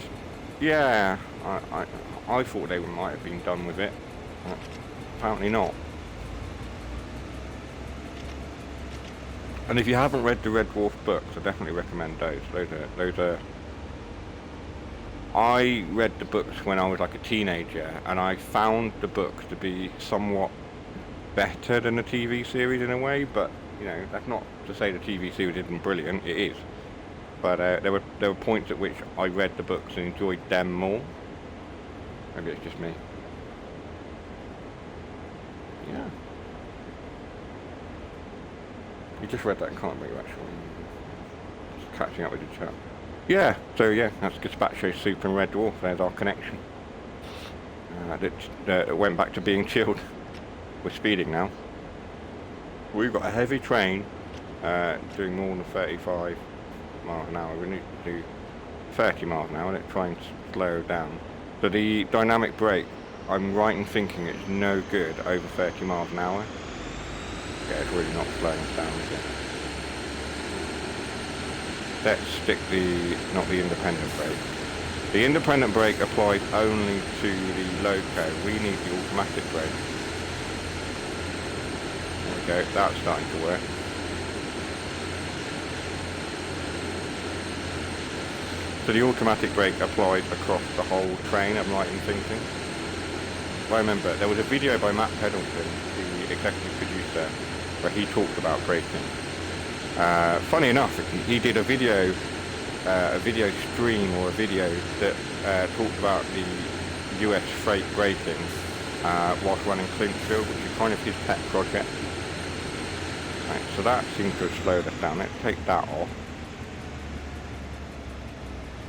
yeah, I thought they might have been done with it, but apparently not. And if you haven't read the Red Dwarf books, I definitely recommend those. Those are. I read the books when I was like a teenager, and I found the books to be somewhat better than the TV series in a way. But you know, that's not to say the TV series isn't brilliant. It is. But there were points at which I read the books and enjoyed them more. Maybe it's just me. Yeah. You just read that, can't you, actually? Just catching up with the chat. Yeah, so yeah, that's Gazpacho Soup and Red Dwarf. There's our connection. It went back to being chilled. We're speeding now. We've got a heavy train doing more than 35 miles an hour. We need to do 30 miles an hour and try and slow down. So the dynamic brake, I'm right in thinking it's no good over 30 miles an hour. Yeah, it's really not slowing us down, is it? Let's stick not the independent brake. The independent brake applies only to the loco. We need the automatic brake. There we go, that's starting to work. So the automatic brake applies across the whole train, I'm right in thinking. I remember there was a video by Matt Pendleton, the executive producer, where he talked about braking. Funny enough, he did a video stream or a video that talked about the US freight braking whilst running Clinchfield, which is kind of his pet project. Right, so that seems to have slowed us down. Let's take that off.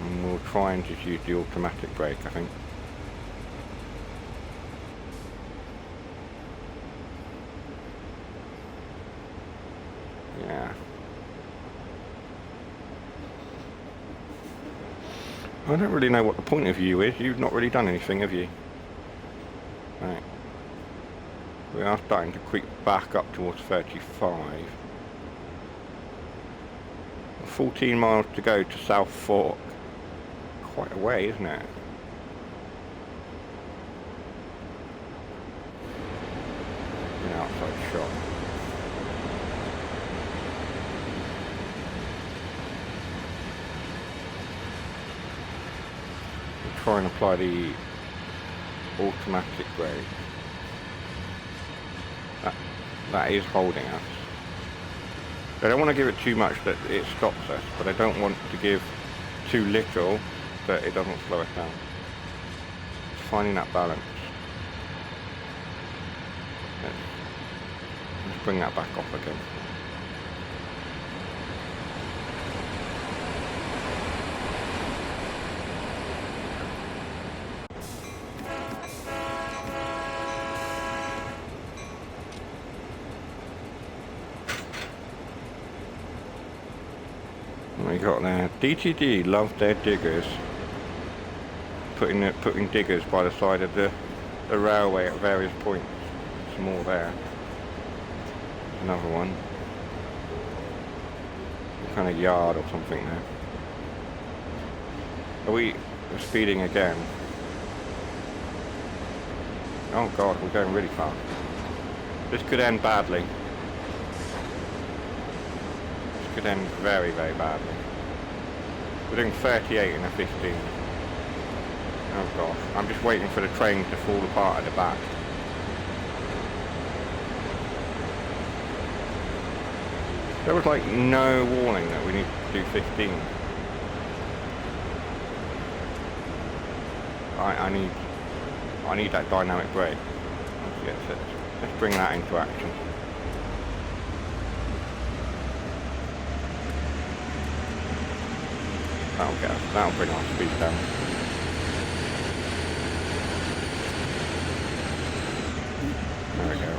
And we'll try and just use the automatic brake, I think. Yeah. I don't really know what the point of view is. You've not really done anything, have you? Right. We are starting to creep back up towards 35. 14 miles to go to South Fork. Quite a way, isn't it? An outside shot. We'll try and apply the automatic brake. That is holding us. I don't want to give it too much that it stops us, but I don't want to give too little that it doesn't slow us down. It's finding that balance. Let's bring that back off again. We got there. DTD love their diggers. Putting diggers by the side of the railway at various points. Some more there. Another one. Some kind of yard or something there. Are we speeding again? Oh god, we're going really fast. This could end badly. This could end very, very badly. We're doing 38 in a 15. Oh gosh, I'm just waiting for the train to fall apart at the back. There was like no warning that we need to do 15. I need that dynamic brake. Let's bring that into action. That'll bring our speed down. There we go.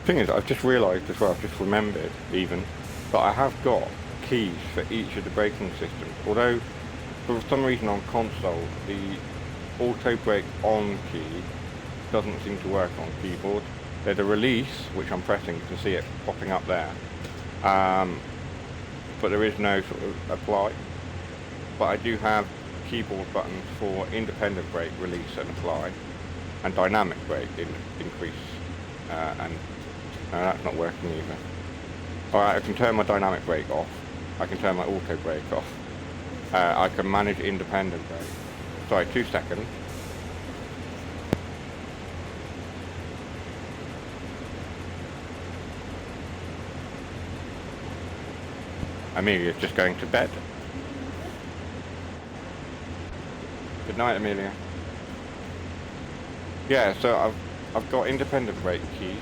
Thing is, I've just realised as well, I've just remembered even, that I have got keys for each of the braking systems. Although, for some reason on console, the auto brake on key doesn't seem to work on keyboard. There's a release, which I'm pressing, you can see it popping up there. But there is no sort of apply. But I do have keyboard buttons for independent brake, release and apply, and dynamic brake, increase, and that's not working either. Alright, I can turn my dynamic brake off. I can turn my auto brake off. I can manage independent brake. Sorry, 2 seconds. Amelia's just going to bed. Good night, Amelia. Yeah, so I've got independent brake keys.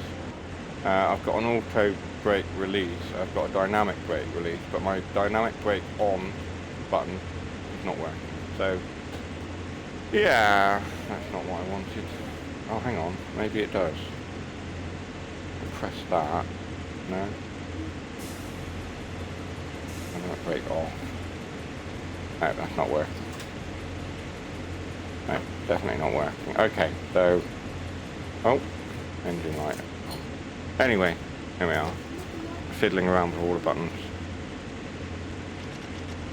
I've got an auto brake release. I've got a dynamic brake release, but my dynamic brake on button is not working. So yeah, that's not what I wanted. Oh, hang on, maybe it does. I'll press that. No. Dynamic brake off. No, that's not working. No, definitely not working. Okay, so engine light. Anyway, here we are, fiddling around with all the buttons.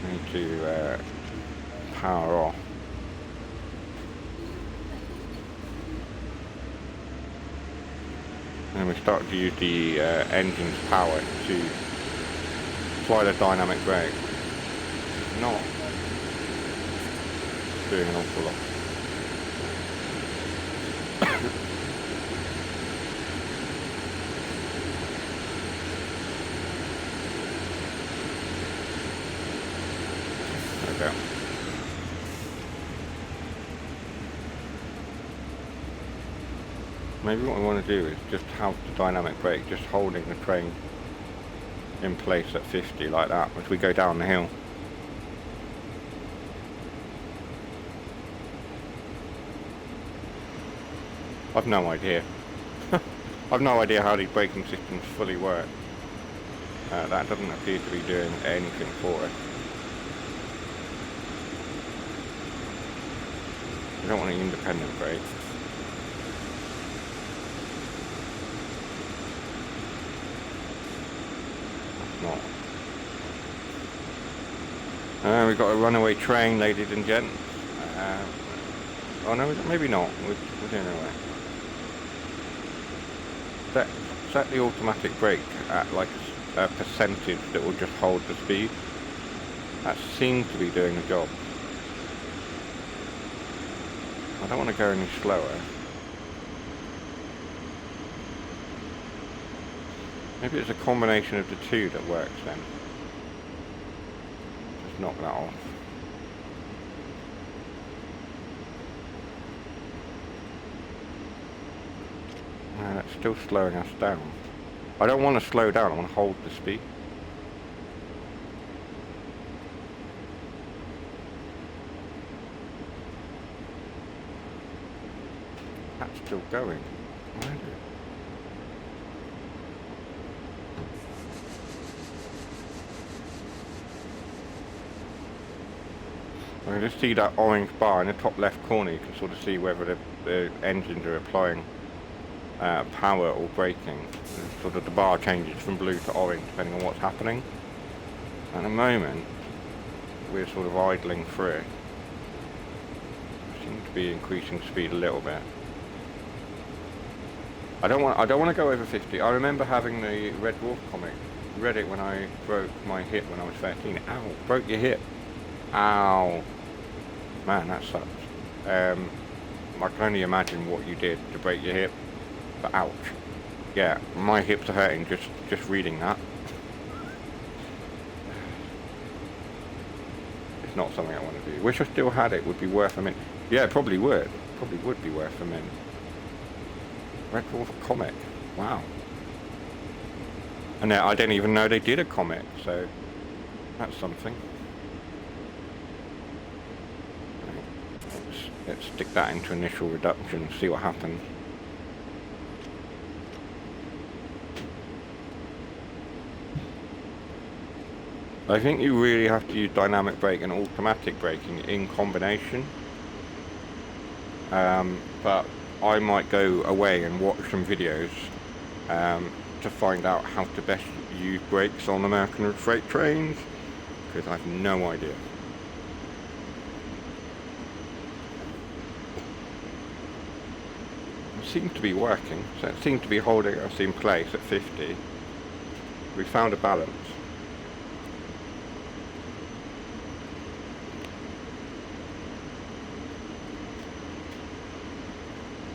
I need to power off. And we start to use the engine's power to apply the dynamic brake. Not doing an awful lot. Okay. Maybe what I want to do is just have the dynamic brake just holding the train in place at 50 like that as we go down the hill. I've no idea. I've no idea how these braking systems fully work. That doesn't appear to be doing anything for us. I don't want an independent brake. That's not. We've got a runaway train, ladies and gents. Oh no, maybe not. We're doing alright. Set the automatic brake at like a percentage that will just hold the speed. That seems to be doing the job. I don't want to go any slower. Maybe it's a combination of the two that works then. Just knock that off. That's still slowing us down. I don't want to slow down, I want to hold the speed. That's still going. Why is it? I can just see that orange bar in the top left corner. You can sort of see whether the engines are applying power or braking. Sort of the bar changes from blue to orange depending on what's happening. At the moment, we're sort of idling through. Seem to be increasing speed a little bit. I don't want to go over 50. I remember having the Red Dwarf comic. Read it when I broke my hip when I was 13. Ow! Broke your hip. Ow. Man, that sucks. I can only imagine what you did to break your hip. But ouch. Yeah, my hips are hurting just reading that. It's not something I want to do. Wish I still had it. Would be worth a mint. Yeah, it probably would. Probably would be worth a mint. Red Dwarf comic. Wow. And I didn't even know they did a comic, so that's something. Let's stick that into initial reduction and see what happens. I think you really have to use dynamic brake and automatic braking in combination. But I might go away and watch some videos to find out how to best use brakes on American freight trains, because I have no idea. It seems to be working, so it seems to be holding us in place at 50. We found a balance.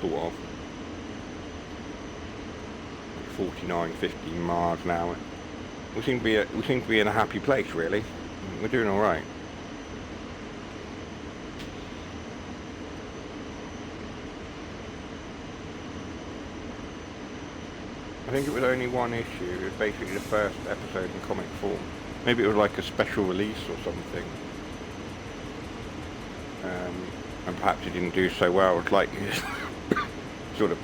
Sort of. 49, 50 miles an hour. We seem to be in a happy place, really. We're doing all right. I think it was only one issue. It was basically the first episode in comic form. Maybe it was like a special release or something. And perhaps it didn't do so well. It's like sort of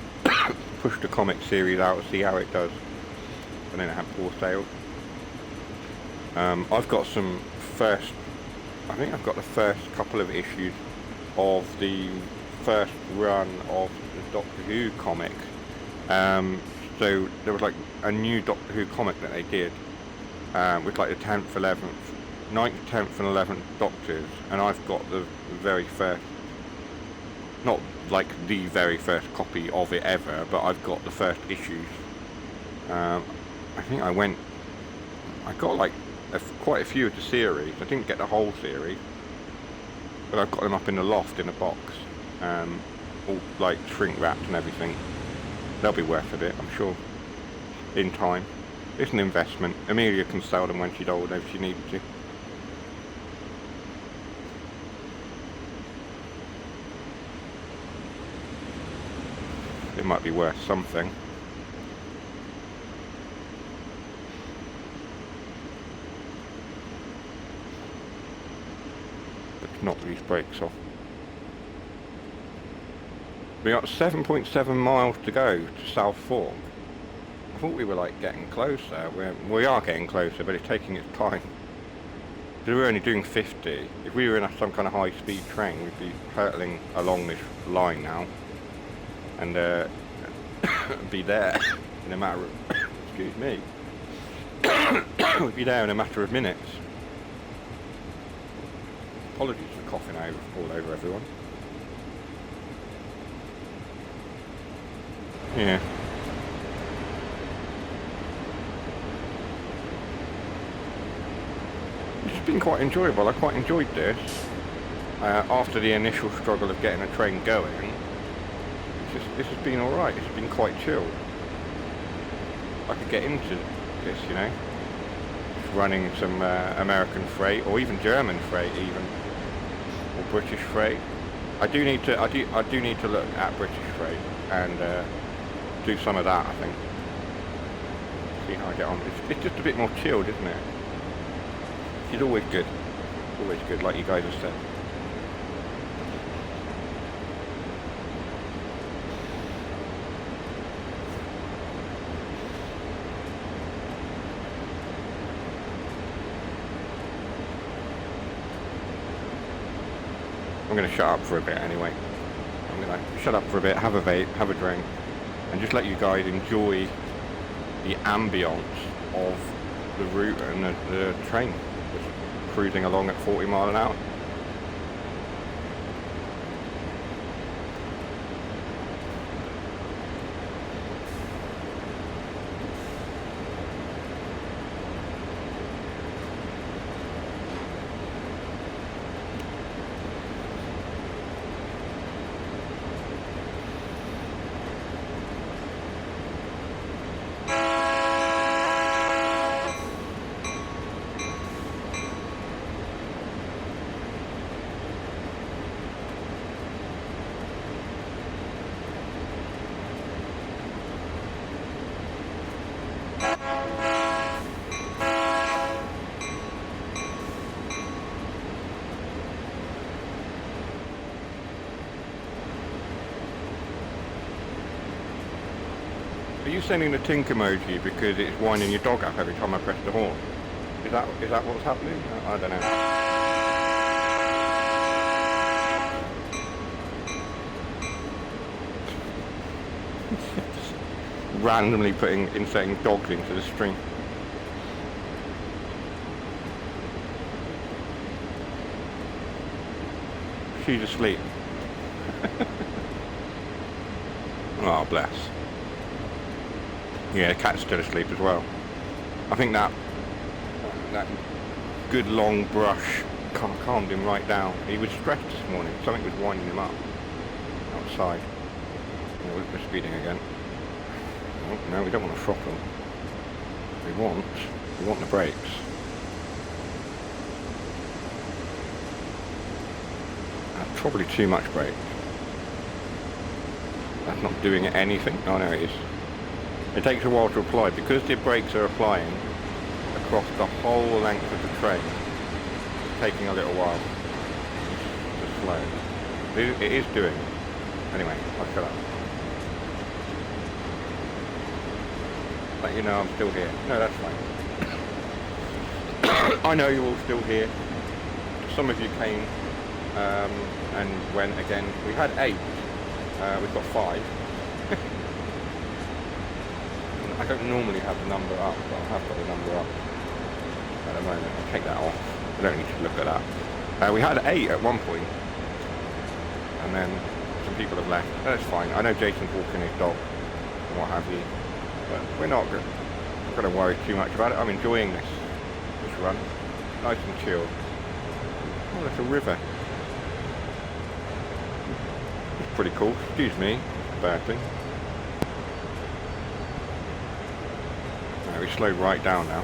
push the comic series out, see how it does, and then it had poor sales. I've got some first, I think I've got the first couple of issues of the first run of the Doctor Who comic. So there was like a new Doctor Who comic that they did with like the 10th, 11th, 9th, 10th and 11th Doctors, and I've got the very first, not like the very first copy of it ever, but I've got the first issues. I think I got like quite a few of the series. I didn't get the whole series, but I've got them up in the loft in a box, all like shrink wrapped and everything. They'll be worth a bit, I'm sure, in time. It's an investment. Amelia can sell them when she's older if she needs to. It might be worth something. Let's knock these brakes off. We got 7.7 miles to go to South Fork. I thought we were like getting closer. We are getting closer, but it's taking its time. Because we're only doing 50. If we were in some kind of high-speed train, we'd be hurtling along this line now, and be there in a matter of excuse me. We'd be there in a matter of minutes. Apologies for coughing all over everyone. Yeah. It's been quite enjoyable. I quite enjoyed this. After the initial struggle of getting a train going, this has been alright. It's been quite chilled. I could get into this, you know. Just running some American freight, or even German freight even. Or British freight. I do need to look at British freight and do some of that, I think. See how I get on. It's just a bit more chilled, isn't it? It's always good. Always good, like you guys have said. I'm going to shut up for a bit anyway. I'm going to shut up for a bit, have a vape, have a drink, and just let you guys enjoy the ambience of the route and the train just cruising along at 40 miles an hour. Are you sending the tink emoji because it's winding your dog up every time I press the horn? Is that what's happening? I don't know. Randomly inserting dogs into the stream. She's asleep. Oh, bless. Yeah, the cat's still asleep as well. I think that good long brush calmed him right down. He was stressed this morning. Something was winding him up outside. Yeah, we're speeding again. Oh, no, we don't want to throttle. We want the brakes. That's probably too much brake. That's not doing anything. Oh no, it is. It takes a while to apply because the brakes are applying across the whole length of the train. It's taking a little while to slow. It is doing it. Anyway, I'll shut up. Let you know I'm still here. No, that's fine. I know you're all still here. Some of you came and went again. We had 8. We've got 5. I don't normally have the number up, but I have got the number up at the moment. I'll take that off. I don't need to look at that. We had 8 at one point, and then some people have left. That's fine. I know Jason's walking his dog and what have you, but we're not going to worry too much about it. I'm enjoying this run. Nice and chilled. Oh, there's a river. It's pretty cool. Excuse me. Bad thing. We slowed right down now.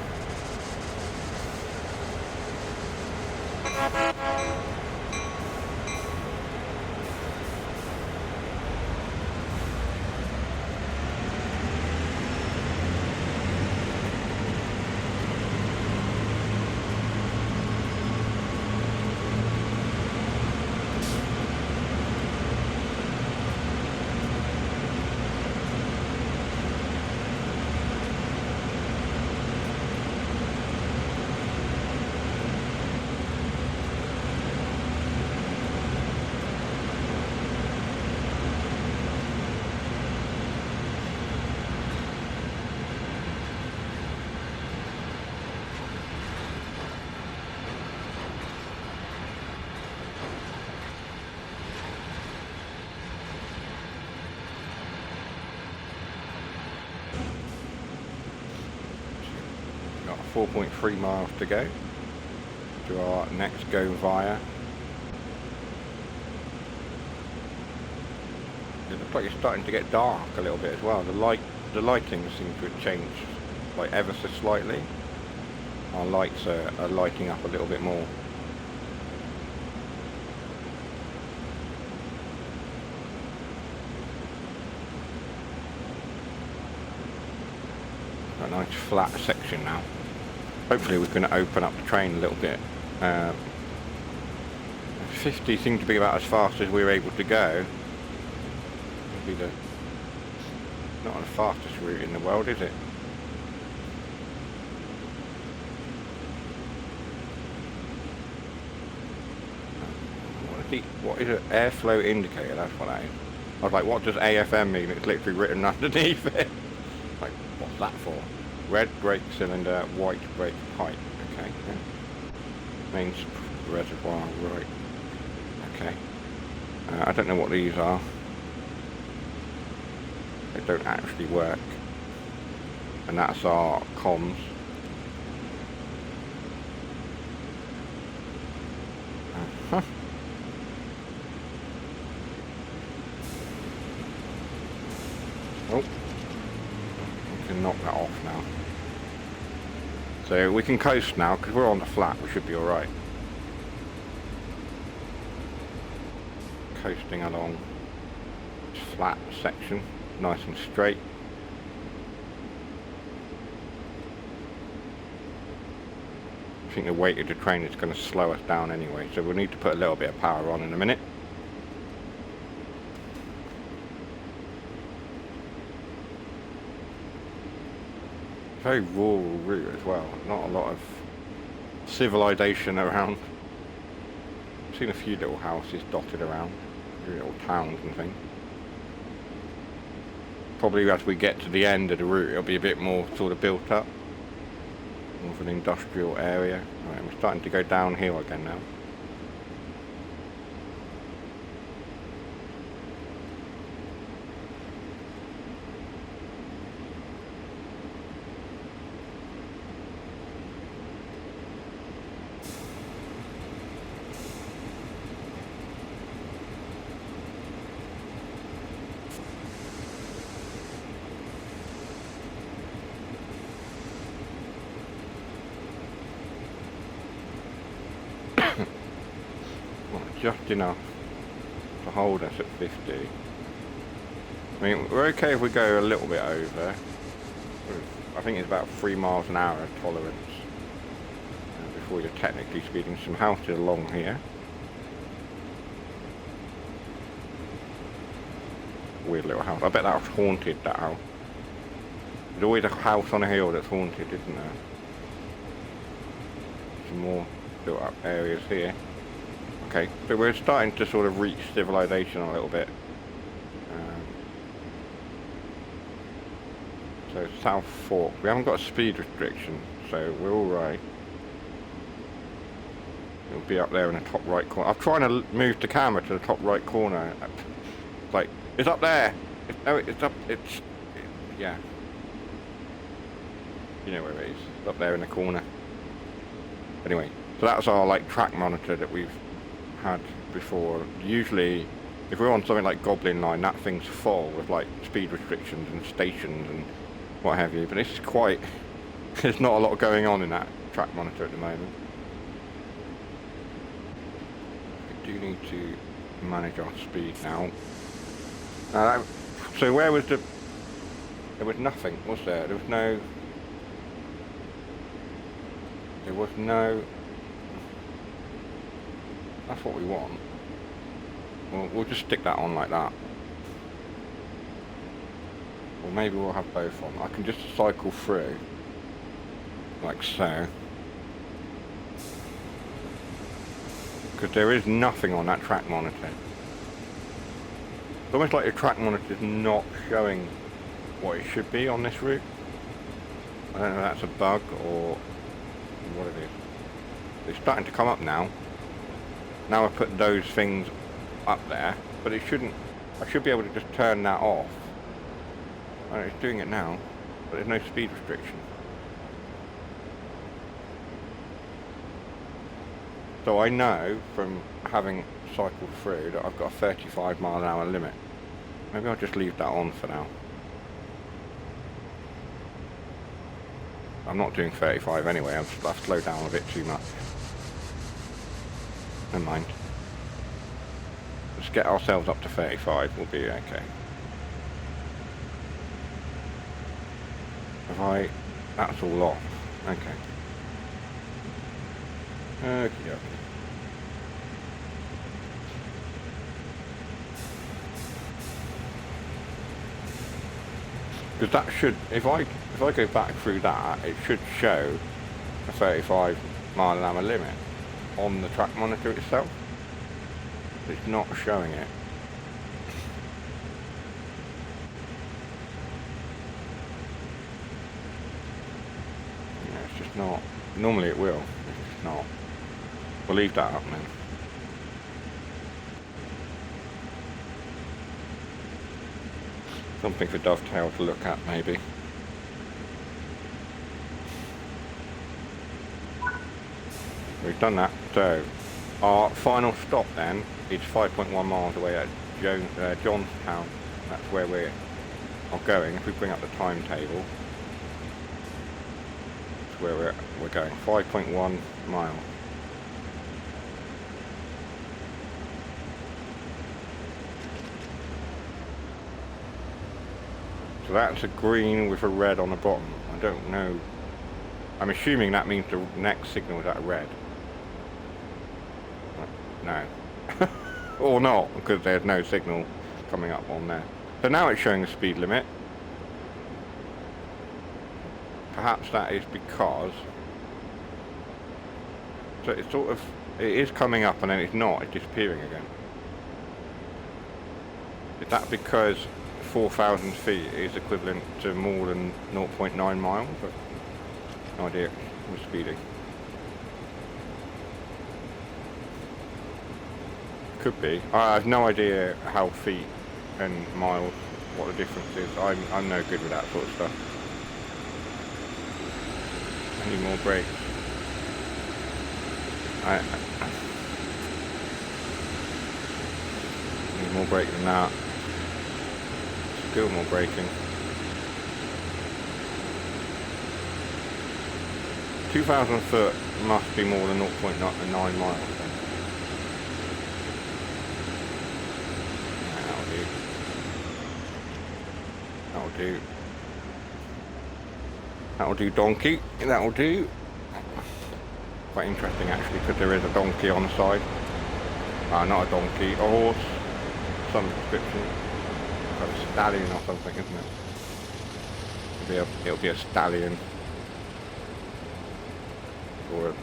Got 4.3 miles to go to our next go via. It looks like it's starting to get dark a little bit as well. The lighting seems to have changed like ever so slightly. Our lights are lighting up a little bit more. A nice flat section now. Hopefully we can open up the train a little bit. 50 seemed to be about as fast as we were able to go. It'll be not the fastest route in the world, is it? What is it? Airflow indicator, that's what that is. I was like, what does AFM mean? It's literally written underneath it. Like, what's that for? Red brake cylinder, white brake pipe. Okay. Yeah. Main reservoir, right. Okay. I don't know what these are. They don't actually work. And that's our comms. Uh-huh. Oh. We can knock that off now. So we can coast now because we're on the flat. We should be alright. Coasting along this flat section, nice and straight. I think the weight of the train is going to slow us down anyway, so we'll need to put a little bit of power on in a minute. very rural route as well. Not a lot of civilization around. I've seen a few little houses dotted around, little towns and things. Probably as we get to the end of the route, it'll be a bit more sort of built up. More of an industrial area. Right, we're starting to go downhill again now. Just enough to hold us at 50. I mean, we're okay if we go a little bit over. I think it's about 3 miles an hour tolerance before you're technically speeding. Some houses along here. Weird little house. I bet that was haunted, that house. There's always a house on a hill that's haunted, isn't there? Some more built up areas here. Okay, so we're starting to sort of reach civilization a little bit. So South Fork, we haven't got a speed restriction, so we're all right. It'll be up there in the top right corner. I'm trying to move the camera to the top right corner. It's like, it's up there. It's up. Yeah. You know where it is. It's up there in the corner. Anyway, so that's our like track monitor that we've had before. Usually if we're on something like Goblin Line, that thing's full with like speed restrictions and stations and what have you, but it's quite there's not a lot going on in that track monitor at the moment. We do need to manage our speed now. So where was there was nothing, was there? There was no that's what we want. We'll just stick that on like that. Or maybe we'll have both on. I can just cycle through. Like so. Because there is nothing on that track monitor. It's almost like your track monitor is not showing what it should be on this route. I don't know if that's a bug or what it is. It's starting to come up now. Now I've put those things up there, but it shouldn't. I should be able to just turn that off. Oh, it's doing it now, but there's no speed restriction. So I know from having cycled through that I've got a 35 mile an hour limit. Maybe I'll just leave that on for now. I'm not doing 35 anyway, I've slowed down a bit too much. Never mind. Let's get ourselves up to 35, we'll be okay. That's all off. Okay. Okay. Because that should, if I go back through that, it should show a 35 mile an hour limit on the track monitor itself. It's not showing it. Yeah, it's just not. Normally it will. It's just not. We'll leave that up then. Something for Dovetail to look at, maybe. We've done that. So, our final stop then is 5.1 miles away at Johnstown. That's where we're going. If we bring up the timetable, that's where we're going. 5.1 miles. So that's a green with a red on the bottom. I don't know. I'm assuming that means the next signal is at a red. No. Or not, because there's no signal coming up on there. So now it's showing the speed limit. perhaps that is because, so it's sort of, it is coming up and then it's not, it's disappearing again. Is that because 4,000 feet is equivalent to more than 0.9 miles? No idea. I'm speeding. Could be. I have no idea how feet and miles, what the difference is. I'm no good with that sort of stuff. I need more brakes. I need more brake than that. Still more braking. 2,000 foot must be more than 0.9 miles. That'll do. That'll do, donkey. That'll do. Quite interesting actually, because there is a donkey on the side. Not a donkey, a horse. Some description. Like a stallion or something, isn't it? It'll be a stallion. Or a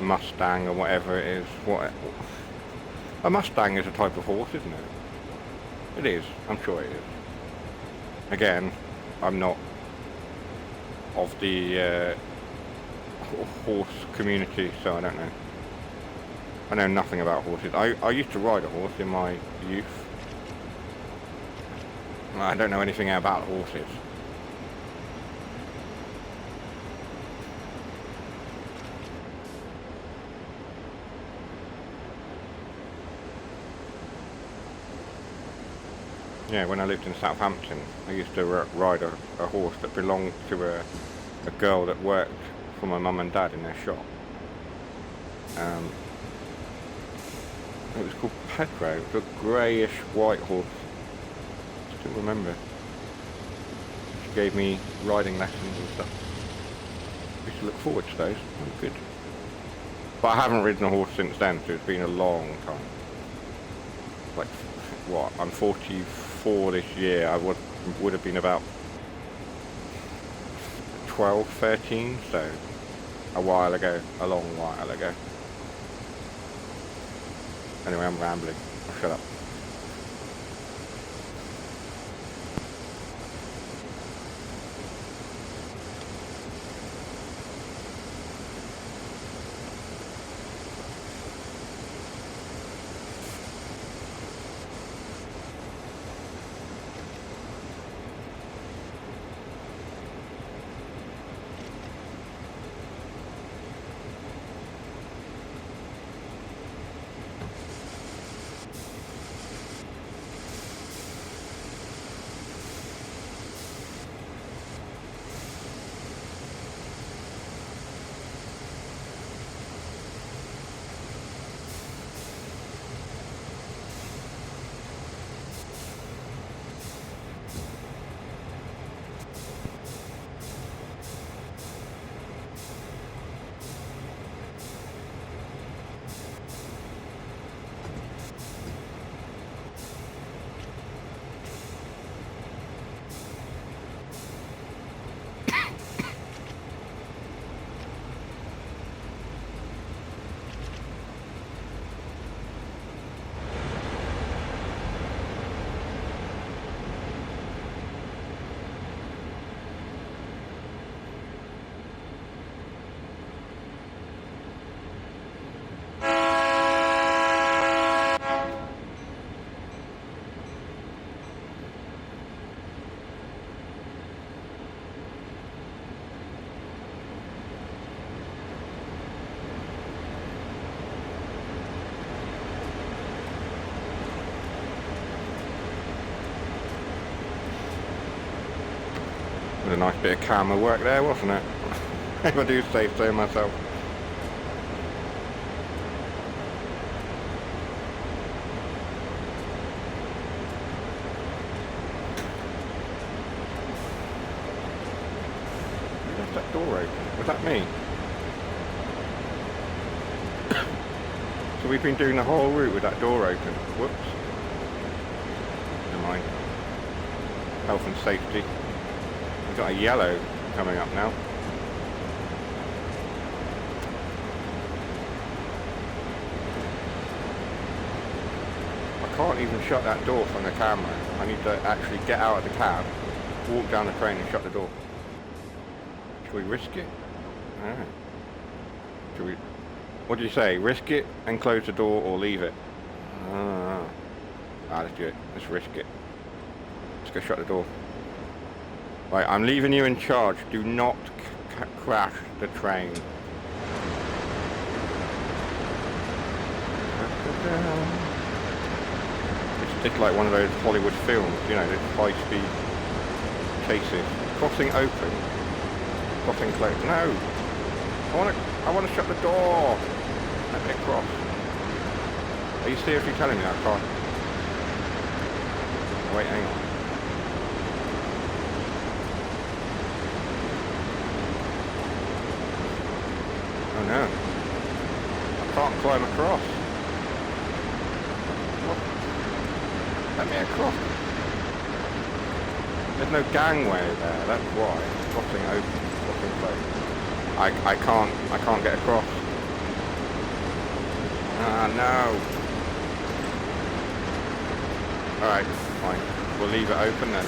Mustang or whatever it is. A Mustang is a type of horse, isn't it? It is. I'm sure it is. Again, I'm not of the horse community, so I don't know. I know nothing about horses. I used to ride a horse in my youth. I don't know anything about horses. Yeah, when I lived in Southampton, I used to ride a horse that belonged to a girl that worked for my mum and dad in their shop. It was called Pedro. It was a greyish white horse. I still remember. She gave me riding lessons and stuff. I used to look forward to those. They were good. But I haven't ridden a horse since then, so it's been a long time. Like, what? I'm 44 this year. I would have been about 12, 13, so a while ago, a long while ago. Anyway, I'm rambling. I'll shut up. A nice bit of camera work there, wasn't it? If I do say so myself. Who left that door open? Was that me? So we've been doing the whole route with that door open. Whoops. Never mind. Health and safety. We've got a yellow coming up now. can't even shut that door from the camera. I need to actually get out of the cab, walk down the train and shut the door. Should we risk it? Alright. Should we... What do you say? Risk it and close the door or leave it? Let's do it. Let's risk it. Let's go shut the door. Right, I'm leaving you in charge. Do not crash the train. It's just like one of those Hollywood films, you know, those high-speed chases. Crossing open. Crossing closed. No! I want to shut the door! Let me cross. Are you seriously telling me I can't? Wait, hang on. Oh no. I can't climb across. What? Let me across. There's no gangway there, that's why. Crossing open, crossing closed. I can't get across. Ah, no. Alright, fine. We'll leave it open then.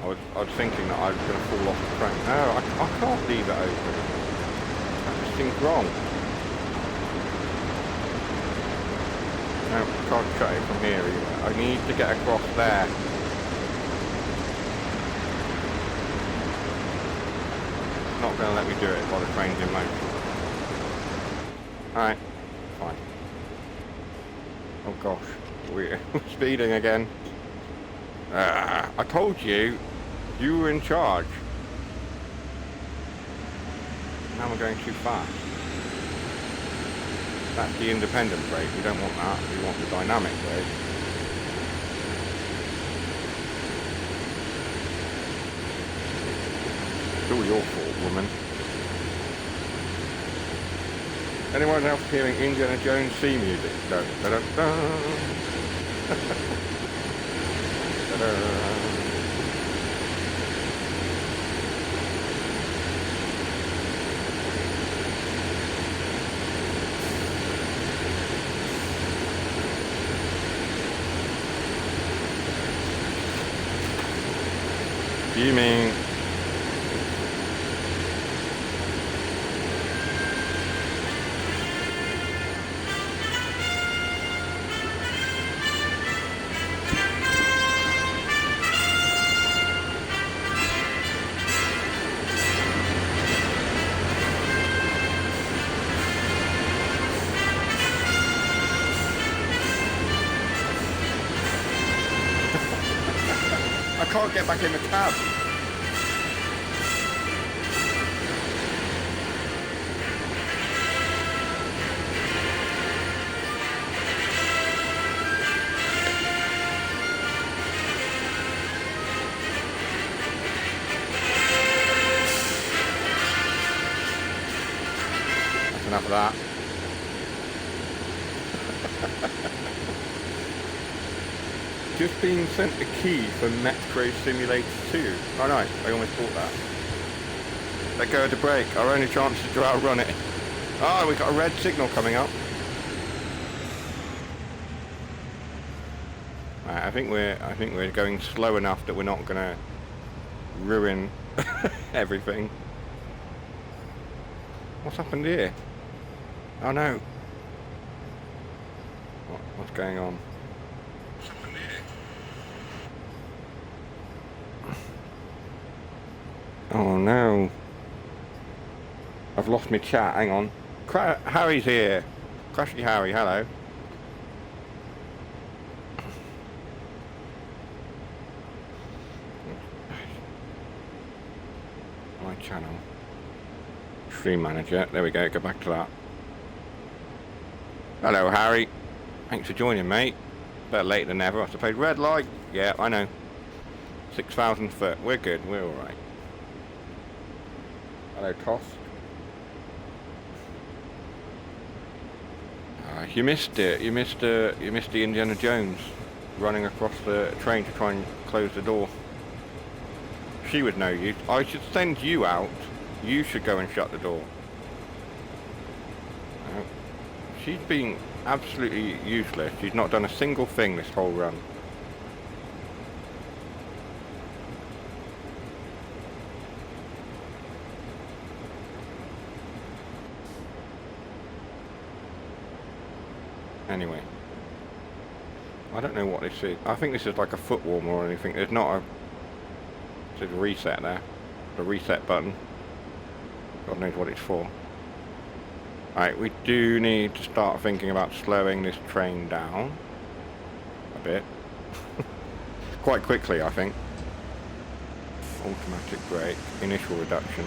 I was thinking that I was going to fall off the train. No, I can't leave it open. That just seems wrong. No, I can't shut it from here either. I need to get across there. It's not going to let me do it while the train's in motion. Alright, fine. Oh gosh, we're speeding again. I told you, you were in charge. Now we're going too fast. That's the independent brake, we don't want that, we want the dynamic brake. It's all your fault, woman. Anyone else hearing Indiana Jones theme music? No. You mean... I can't get back in the cab. That's enough of that. Just been sent a key for Metro Simulator 2. Oh nice, I almost bought that. Let go of the brake, our only chance is to outrun it. Oh, we've got a red signal coming up. Right, I think we're going slow enough that we're not gonna ruin everything. What's happened here? Oh no. What's going on? Oh no. I've lost my chat, hang on. Harry's here. Crashy Harry, hello. My channel. Stream manager, there we go, go back to that. Hello Harry. Thanks for joining, mate. Better late than never, I suppose. Red light. Yeah, I know. 6,000 foot. We're good, we're alright. Hello, Toss. You missed it. You missed the Indiana Jones running across the train to try and close the door. She would know you. I should send you out. You should go and shut the door. No. She's been absolutely useless. She's not done a single thing this whole run. Anyway. I don't know what this is. I think this is like a foot warmer or anything. There's not a... There's a reset there. The reset button. God knows what it's for. Alright, we do need to start thinking about slowing this train down. A bit. Quite quickly, I think. Automatic brake. Initial reduction.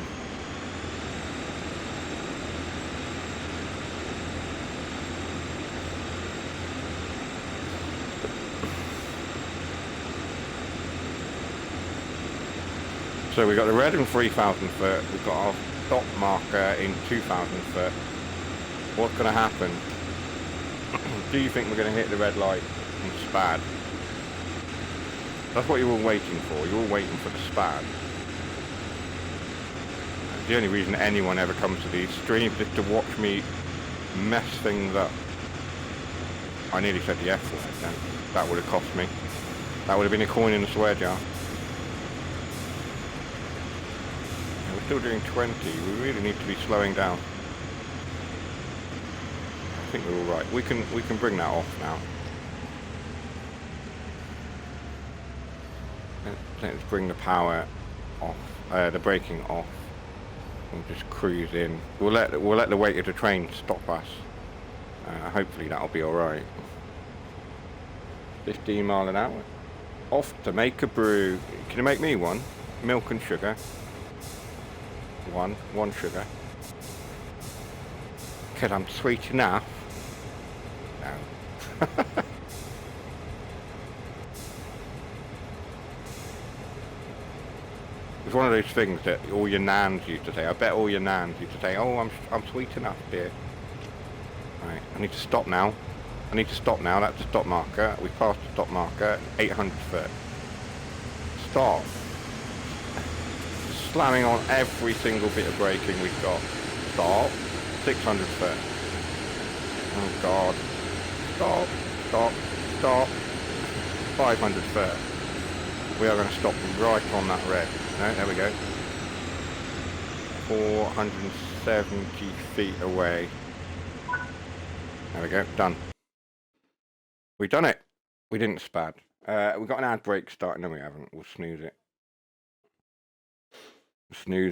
So we've got the red in 3,000 foot, we've got our stop marker in 2,000 foot. What's going to happen? Do you think we're going to hit the red light and spad? That's what you're all waiting for. You're all waiting for the spad. The only reason anyone ever comes to these streams is to watch me mess things up. I nearly said the F word then. That would have cost me. That would have been a coin in the swear jar. Still doing 20, we really need to be slowing down. I think we're alright. We can bring that off now. Let's bring the power off, the braking off. We'll just cruise in. We'll let the weight of the train stop us. Hopefully that'll be alright. 15 mile an hour. Off to make a brew. Can you make me one? Milk and sugar. One sugar. Because I'm sweet enough. No. It's one of those things that all your nans used to say. I bet all your nans used to say, oh, I'm sweet enough, dear. Right, I need to stop now. That's the stop marker. We passed the stop marker, 800 foot. Stop. Slamming on every single bit of braking we've got. Stop. 600 foot. Oh god. Stop. 500 foot. We are going to stop right on that red. No, there we go. 470 feet away. There we go, done. We've done it. We didn't spad. We've got an ad break starting. No, we haven't. We'll snooze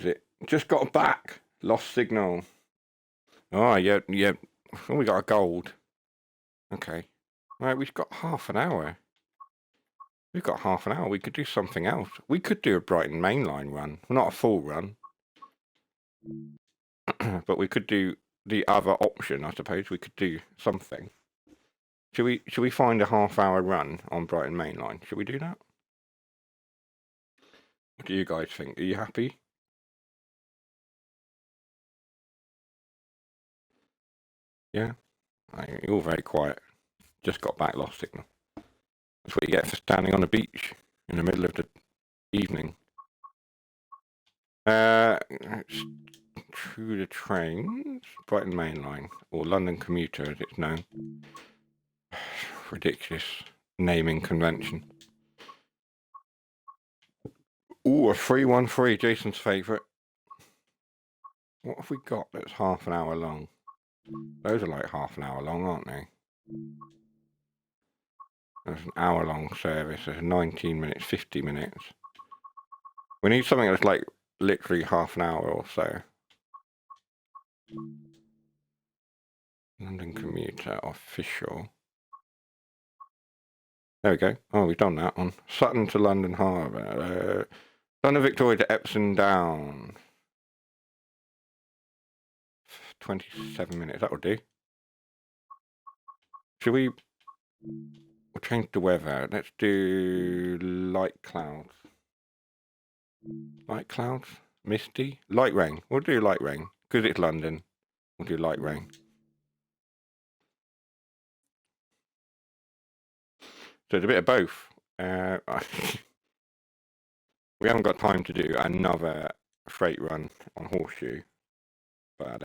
it. Just got back. Lost signal. Oh, yeah. Oh, we got a gold. Okay. Right, we've got half an hour. We could do something else. We could do a Brighton mainline run. Well, not a full run. But we could do the other option, I suppose. We could do something. Should we find a half-hour run on Brighton mainline? Should we do that? What do you guys think? Are you happy? Yeah? You're all very quiet. Just got back, lost signal. That's what you get for standing on a beach in the middle of the evening. Through the trains, Brighton mainline, or London commuter as it's known. Ridiculous naming convention. Ooh, a 313, Jason's favourite. What have we got that's half an hour long? Those are like half an hour long, aren't they? There's an hour long service, there's 19 minutes, 50 minutes. We need something that's like literally half an hour or so. London commuter official. There we go. Oh, we've done that one. Sutton to London Harbour. London Victoria to Epsom Down. 27 minutes, that'll do. Should we... We'll change the weather. Let's do light clouds. Light clouds? Misty? Light rain. We'll do light rain. Because it's London. We'll do light rain. So it's a bit of both. We haven't got time to do another freight run on Horseshoe. But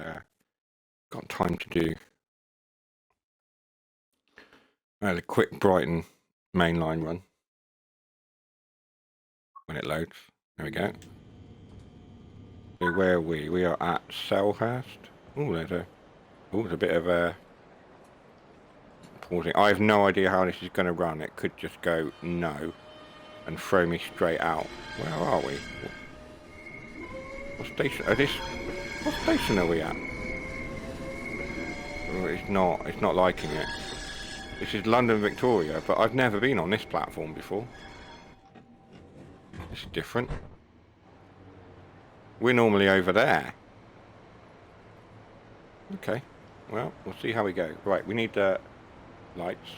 got time to do A quick Brighton mainline run. When it loads. There we go. So where are we? We are at Selhurst. Oh, there's a bit of a pausing. I have no idea how this is going to run. It could just go no and throw me straight out. Where are we? What station? What station are we at? Oh, it's not liking it. This is London Victoria, but I've never been on this platform before. This is different. We're normally over there. Okay. Well, we'll see how we go. Right, we need the lights.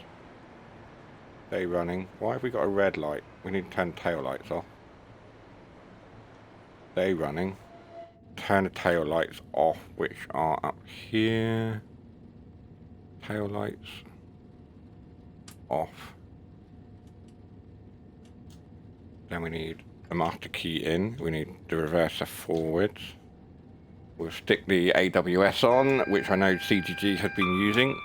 They running. Why have we got a red light? We need to turn tail lights off. They running. Turn the tail lights off, which are up here. Tail lights off. Then we need the master key in. We need the reverser forwards. We'll stick the AWS on, which I know CGG has been using.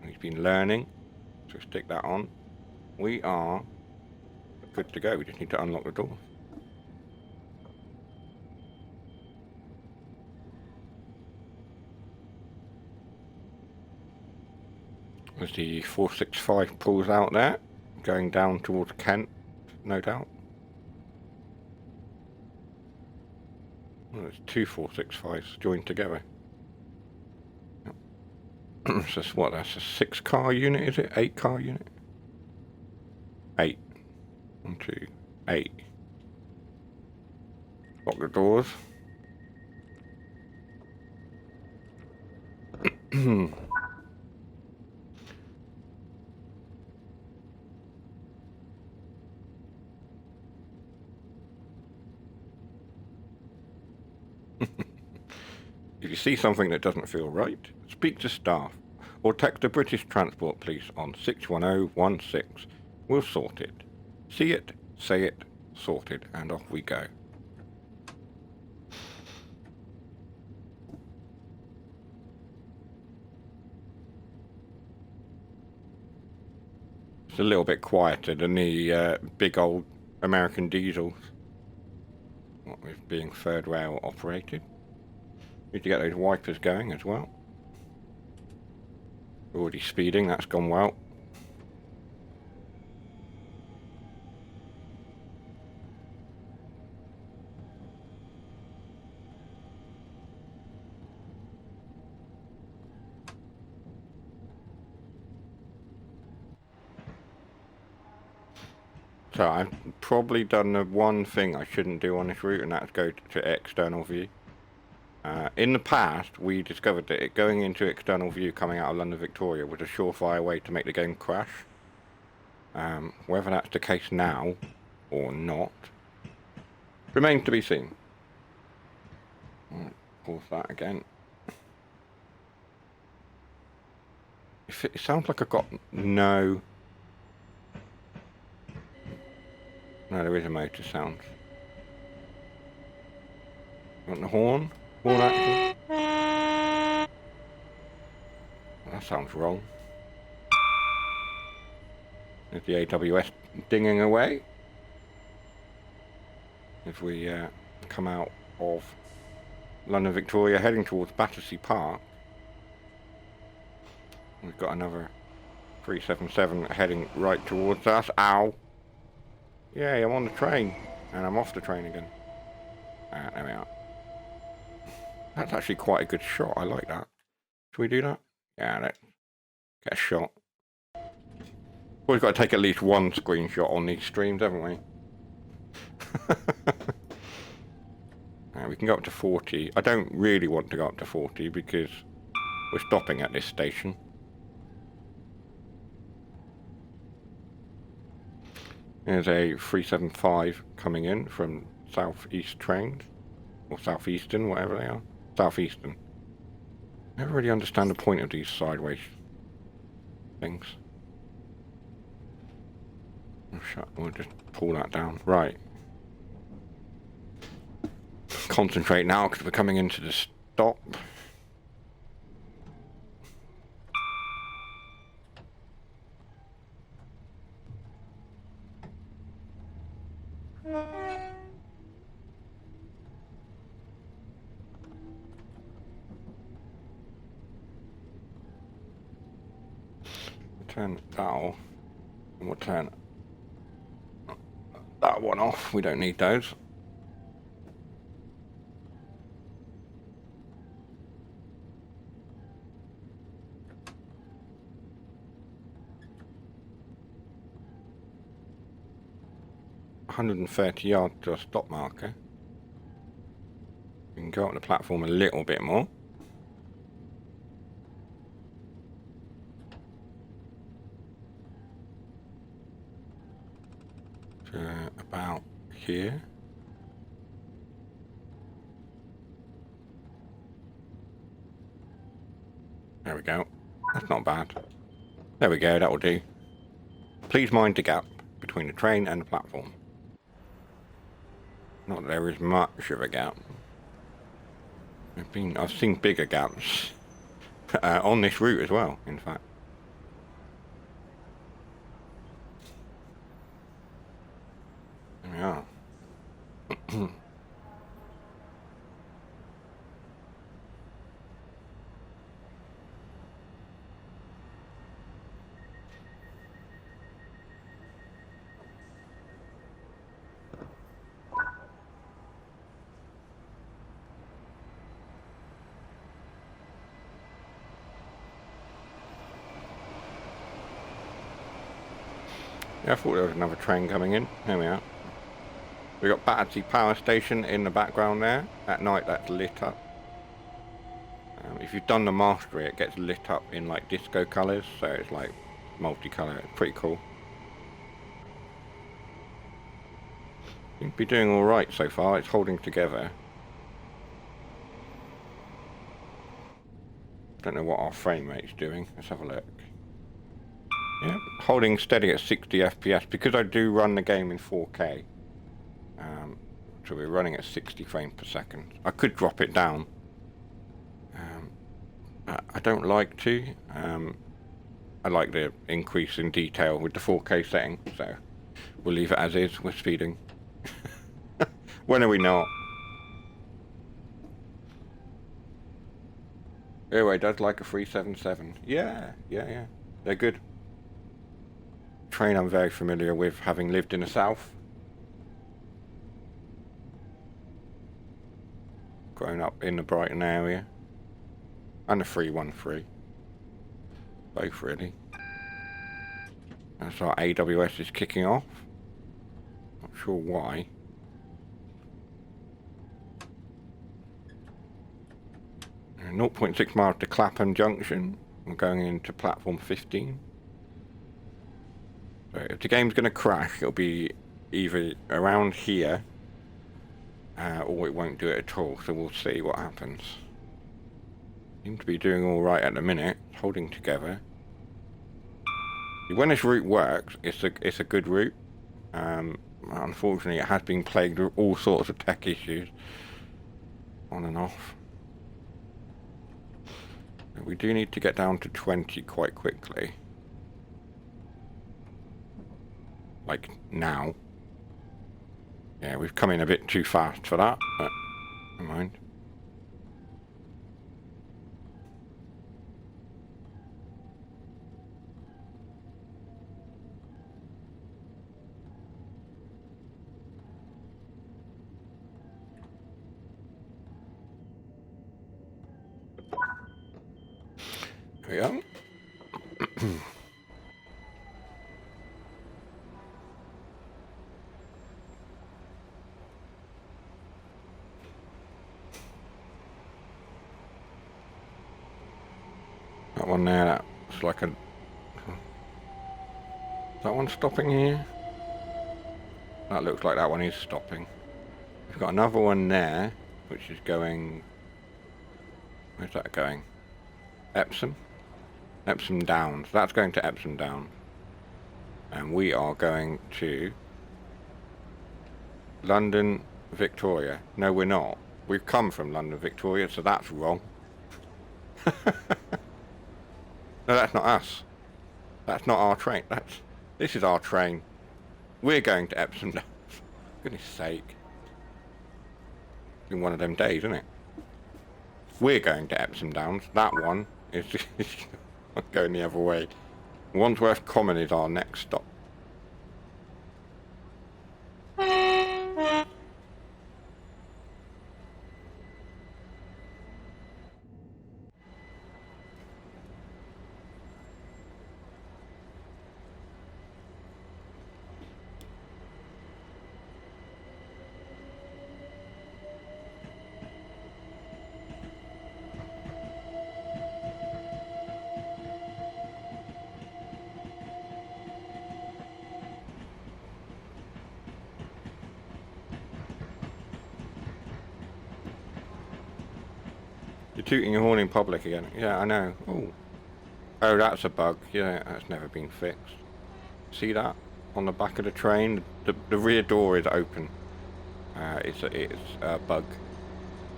He's been learning. So stick that on. We are good to go. We just need to unlock the door. As the 465 pulls out there, going down towards Kent, no doubt. Well, there's two 465s joined together. So what, that's a 6-car unit, is it? 8-car unit? 8. 1, 2, 8. Lock the doors. If you see something that doesn't feel right, speak to staff or text the British Transport Police on 61016. We'll sort it. See it, say it, sorted, and off we go. It's a little bit quieter than the big old American diesels. What with being third rail operated. Need to get those wipers going as well. Already speeding, that's gone well. So I've probably done the one thing I shouldn't do on this route, and that's go to external view. In the past, we discovered that going into external view coming out of London Victoria was a surefire way to make the game crash. Whether that's the case now or not remains to be seen. Pause that again. It sounds like I've got no... No, there is a motor sound. You want the horn? Horn action? That sounds wrong. There's the AWS dinging away. As we come out of London Victoria heading towards Battersea Park. We've got another 377 heading right towards us. Ow! Yay, I'm on the train. And I'm off the train again. There we are. That's actually quite a good shot. I like that. Should we do that? Yeah, let's get a shot. We've got to take at least one screenshot on these streams, haven't we? We can go up to 40. I don't really want to go up to 40 because we're stopping at this station. There's a 375 coming in from Southeast trains. Or Southeastern, whatever they are. Southeastern. Never really understand the point of these sideways things. Oh, shut. We'll just pull that down. Right. Concentrate now because we're coming into the stop. Turn that off, and we'll turn that one off. We don't need those. $130 yards to a stop marker. We can go up the platform a little bit more. To about here. There we go. That's not bad. There we go, that will do. Please mind the gap between the train and the platform. Not that there is much of a gap. I've seen bigger gaps on this route as well, in fact. There we are. Yeah, I thought there was another train coming in. There we are. We've got Battersea Power Station in the background there. At night that's lit up. If you've done the mastery, it gets lit up in like disco colours, so it's like multicolour. It's pretty cool. Seems to be doing alright so far. It's holding together. Don't know what our frame rate's doing. Let's have a look. Yeah, holding steady at 60 FPS because I do run the game in 4K. So we're running at 60 frames per second. I could drop it down. I don't like to. I like the increase in detail with the 4K setting, so we'll leave it as is. We're speeding. When are we not? Airway does like a 377. Yeah. They're good. Train I'm very familiar with, having lived in the south. Grown up in the Brighton area. And the 313. Both really. That's our AWS is kicking off. Not sure why. And 0.6 miles to Clapham Junction. I'm going into platform 15. So if the game's going to crash, it'll be either around here, or it won't do it at all, so we'll see what happens. Seem to be doing alright at the minute, holding together. When this route works, it's a good route. Unfortunately, it has been plagued with all sorts of tech issues, on and off. We do need to get down to 20 quite quickly. Like now. Yeah, we've come in a bit too fast for that, but never mind. There we go. That one there, that's like a... Is that one stopping here? That looks like that one is stopping. We've got another one there, which is going... Where's that going? Epsom? Epsom Downs. That's going to Epsom Down. And we are going to... London, Victoria. No, we're not. We've come from London, Victoria, so that's wrong. No, that's not us. That's not our train. This is our train. We're going to Epsom Downs. Goodness sake. It's been one of them days, isn't it? We're going to Epsom Downs. That one is going the other way. Wandsworth Common is our next stop. You're tooting your horn in public again. Yeah, I know. Oh. Oh, that's a bug. Yeah, that's never been fixed. See that? On the back of the train, the rear door is open. It's a bug.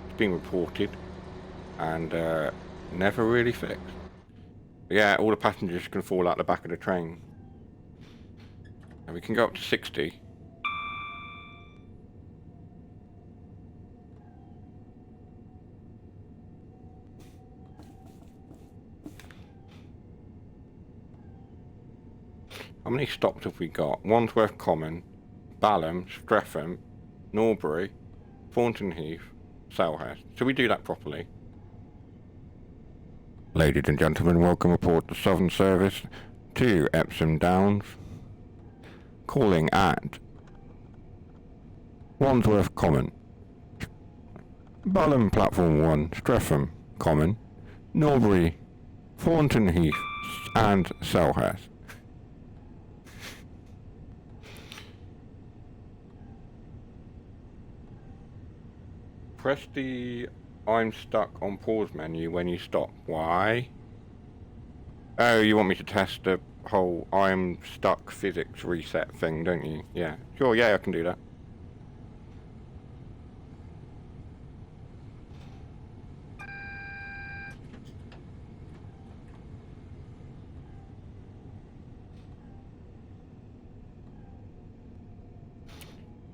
It's been reported and never really fixed. But yeah, all the passengers can fall out the back of the train. And we can go up to 60. How many stops have we got? Wandsworth Common, Balham, Streatham, Norbury, Thornton Heath, Selhurst. Should we do that properly? Ladies and gentlemen, welcome aboard the Southern Service to Epsom Downs. Calling at Wandsworth Common, Balham Platform 1, Streatham Common, Norbury, Thornton Heath and Selhurst. Press the I'm stuck on pause menu when you stop. Why? Oh, you want me to test the whole I'm stuck physics reset thing, don't you? Yeah. Sure, yeah, I can do that.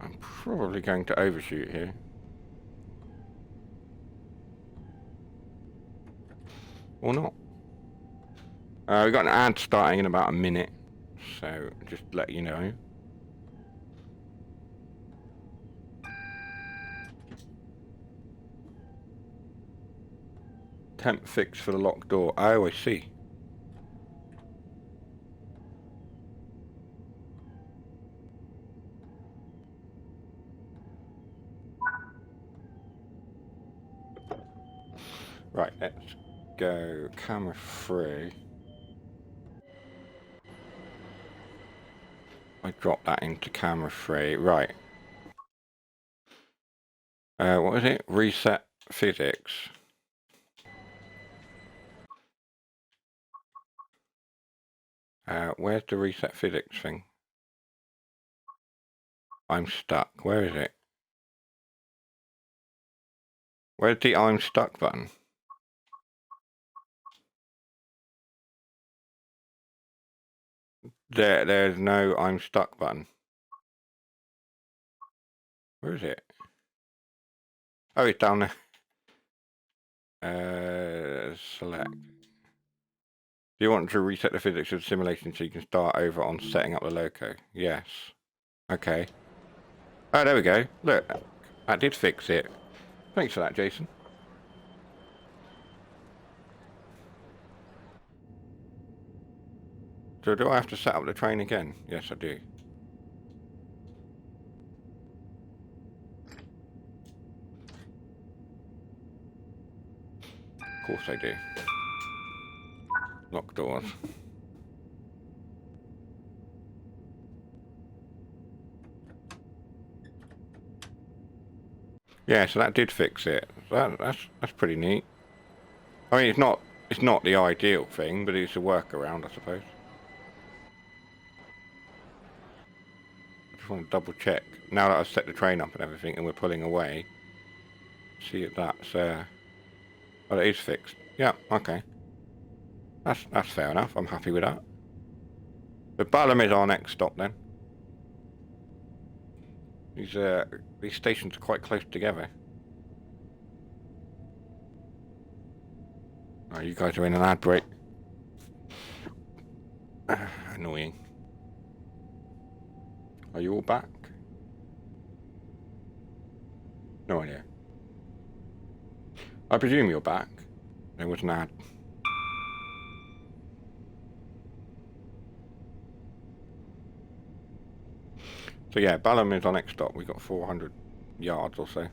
I'm probably going to overshoot here. Or not. We've got an ad starting in about a minute, so just to let you know. Temp fix for the locked door. Oh, I see. Right, let's go camera 3. I dropped that into camera 3. Right. What is it? Reset physics. Where's the reset physics thing? I'm stuck. Where is it? Where's the I'm stuck button? There's no I'm stuck button. Where is it? Oh, it's down there. Select. Do you want to reset the physics of the simulation so you can start over on setting up the loco? Yes. Okay. Oh, there we go. Look, that did fix it. Thanks for that, Jason. So do I have to set up the train again? Yes, I do. Of course I do. Lock doors. Yeah, so that did fix it. That's pretty neat. I mean, it's not the ideal thing, but it's a workaround, I suppose. I just want to double check now that I've set the train up and everything, and we're pulling away. See if that's well, it is fixed. Yeah, okay. That's fair enough. I'm happy with that. But Balham is our next stop then. These stations are quite close together. Oh, you guys are in an ad break. Annoying. Are you all back? No idea. I presume you're back. There was an ad. So yeah, Ballum is our next stop. We've got 400 yards or so.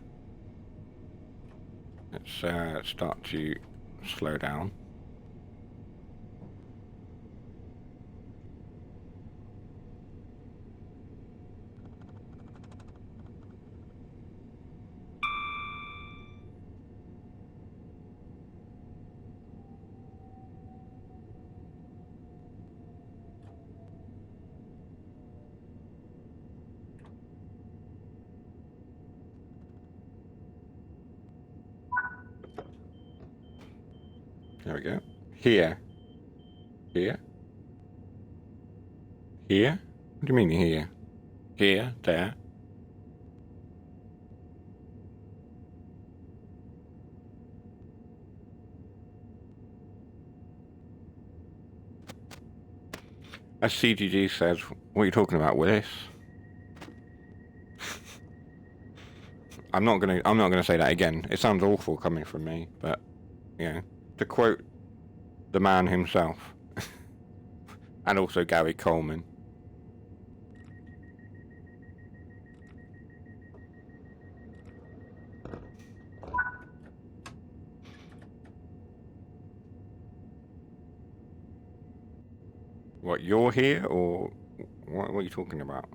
Let's start to slow down. There we go. Here. Here. Here? What do you mean here? Here, there. As CGG says, what are you talking about, Willis? I'm not gonna say that again. It sounds awful coming from me, but you know, to quote the man himself, and also Gary Coleman. What, you're here, or what are you talking about?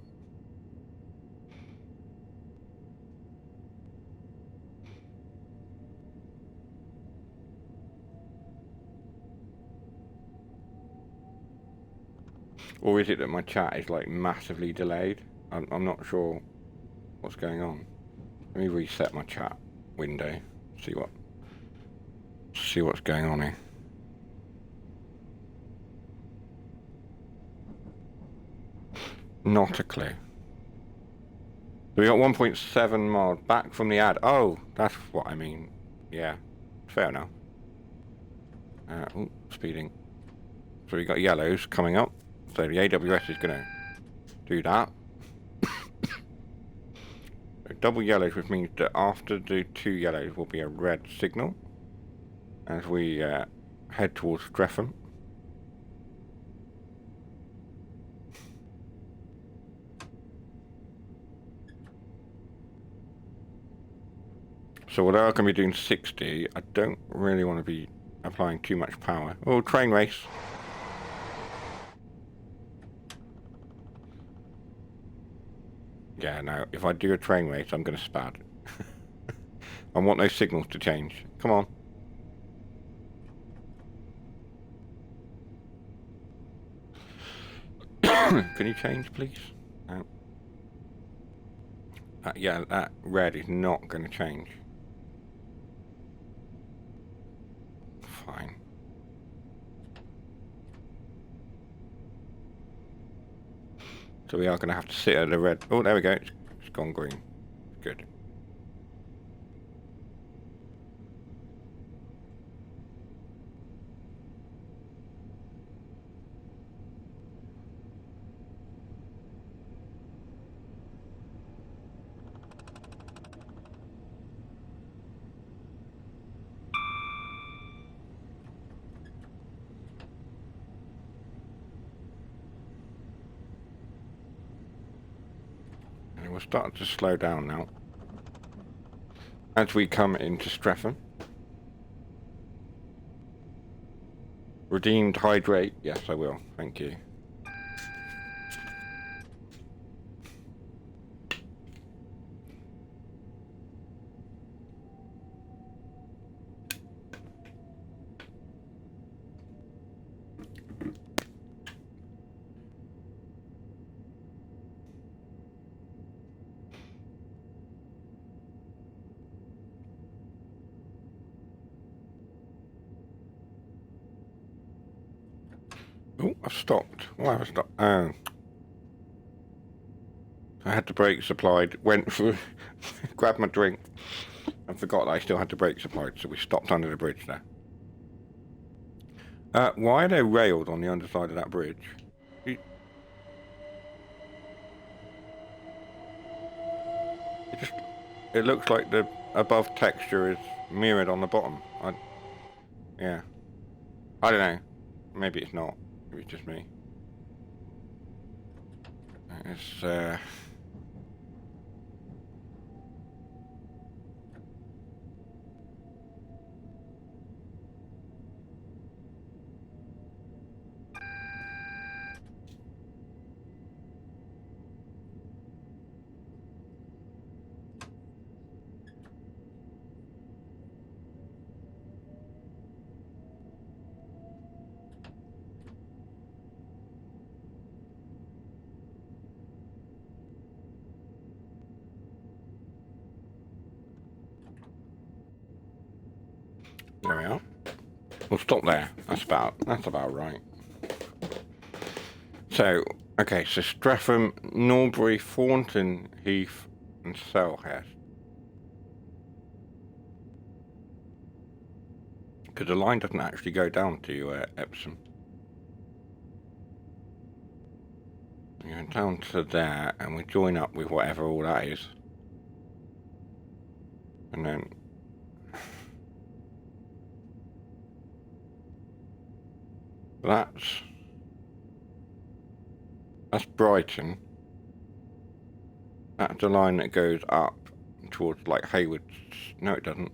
Or is it that my chat is like massively delayed? I'm not sure what's going on. Let me reset my chat window. See what's going on here. Not a clue. So we got 1.7 miles back from the ad. Oh, that's what I mean. Yeah, fair enough. Speeding. So we got yellows coming up. So the AWS is going to do that. Double yellows, which means that after the 2 yellows will be a red signal as we head towards Streatham. So although I can be doing 60, I don't really want to be applying too much power. Oh, train race. Yeah, no, if I do a train race, I'm going to spad. I want those signals to change. Come on. Can you change, please? No. Yeah, that red is not going to change. Fine. So we are going to have to sit at the red. Oh, there we go. It's gone green. Good. And we'll start to slow down now. As we come into Streatham. Redeemed hydrate. Yes, I will. Thank you. Oh, I've stopped. Why have I stopped? Oh. I had the brakes applied, went through, grabbed my drink, and forgot that I still had the brakes applied, so we stopped under the bridge there. Why are there rails on the underside of that bridge? It looks like the above texture is mirrored on the bottom. Yeah. I don't know. Maybe it's not. Maybe it's just me. It's, There we are. We'll stop there. That's about right. So, okay, so Streatham, Norbury, Thornton, Heath, and Selhurst. Because the line doesn't actually go down to Epsom. We go down to there, and we join up with whatever all that is. And then... That's Brighton. That's the line that goes up towards like Hayward. No, it doesn't.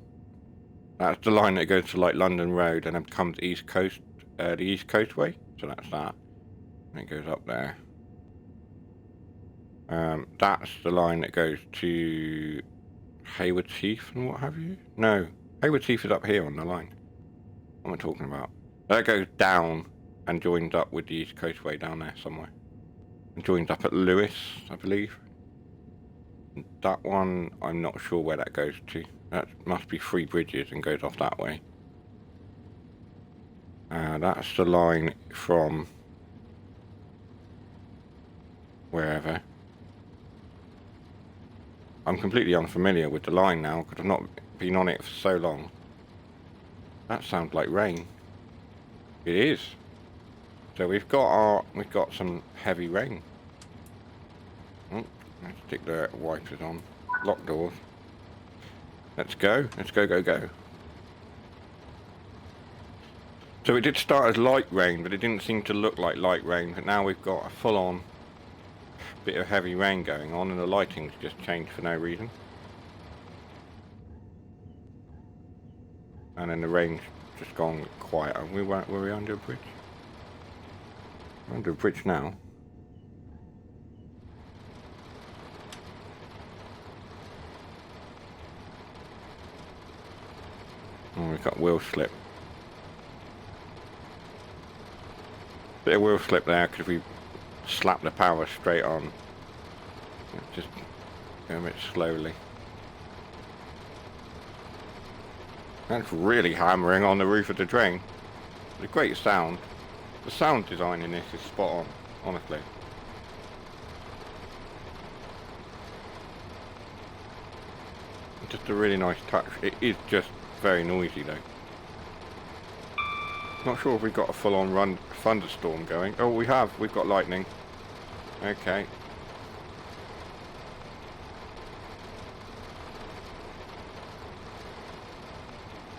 That's the line that goes to like London Road and then comes East Coast, the East Coast way. So that's that. And it goes up there. That's the line that goes to Hayward Heath and what have you. No, Hayward Heath is up here on the line. What am I talking about? That goes down and joins up with the East Coast way down there somewhere. And joins up at Lewis, I believe. That one, I'm not sure where that goes to. That must be Three Bridges and goes off that way. That's the line from wherever. I'm completely unfamiliar with the line now because I've not been on it for so long. That sounds like rain. It is. So we've got some heavy rain. Oh, let's stick the wipers on. Lock doors. Let's go. Let's go, go, go. So it did start as light rain, but it didn't seem to look like light rain. But now we've got a full-on bit of heavy rain going on, and the lighting's just changed for no reason. And then the rain's just gone quiet. Were we under a bridge? We're under a bridge now. Oh, we've got wheel slip. Bit of wheel slip there because we slapped the power straight on. Just go a bit slowly. That's really hammering on the roof of the train. It's a great sound. The sound design in this is spot on, honestly. Just a really nice touch. It is just very noisy though. Not sure if we've got a full-on thunderstorm going. Oh, we have. We've got lightning. Okay.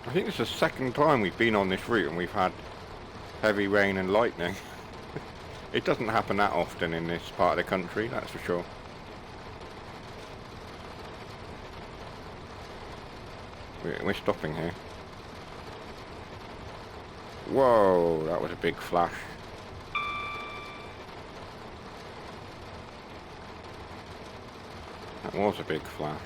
I think it's the second time we've been on this route and we've had heavy rain and lightning. It doesn't happen that often in this part of the country, that's for sure. We're stopping here. Whoa, that was a big flash. That was a big flash.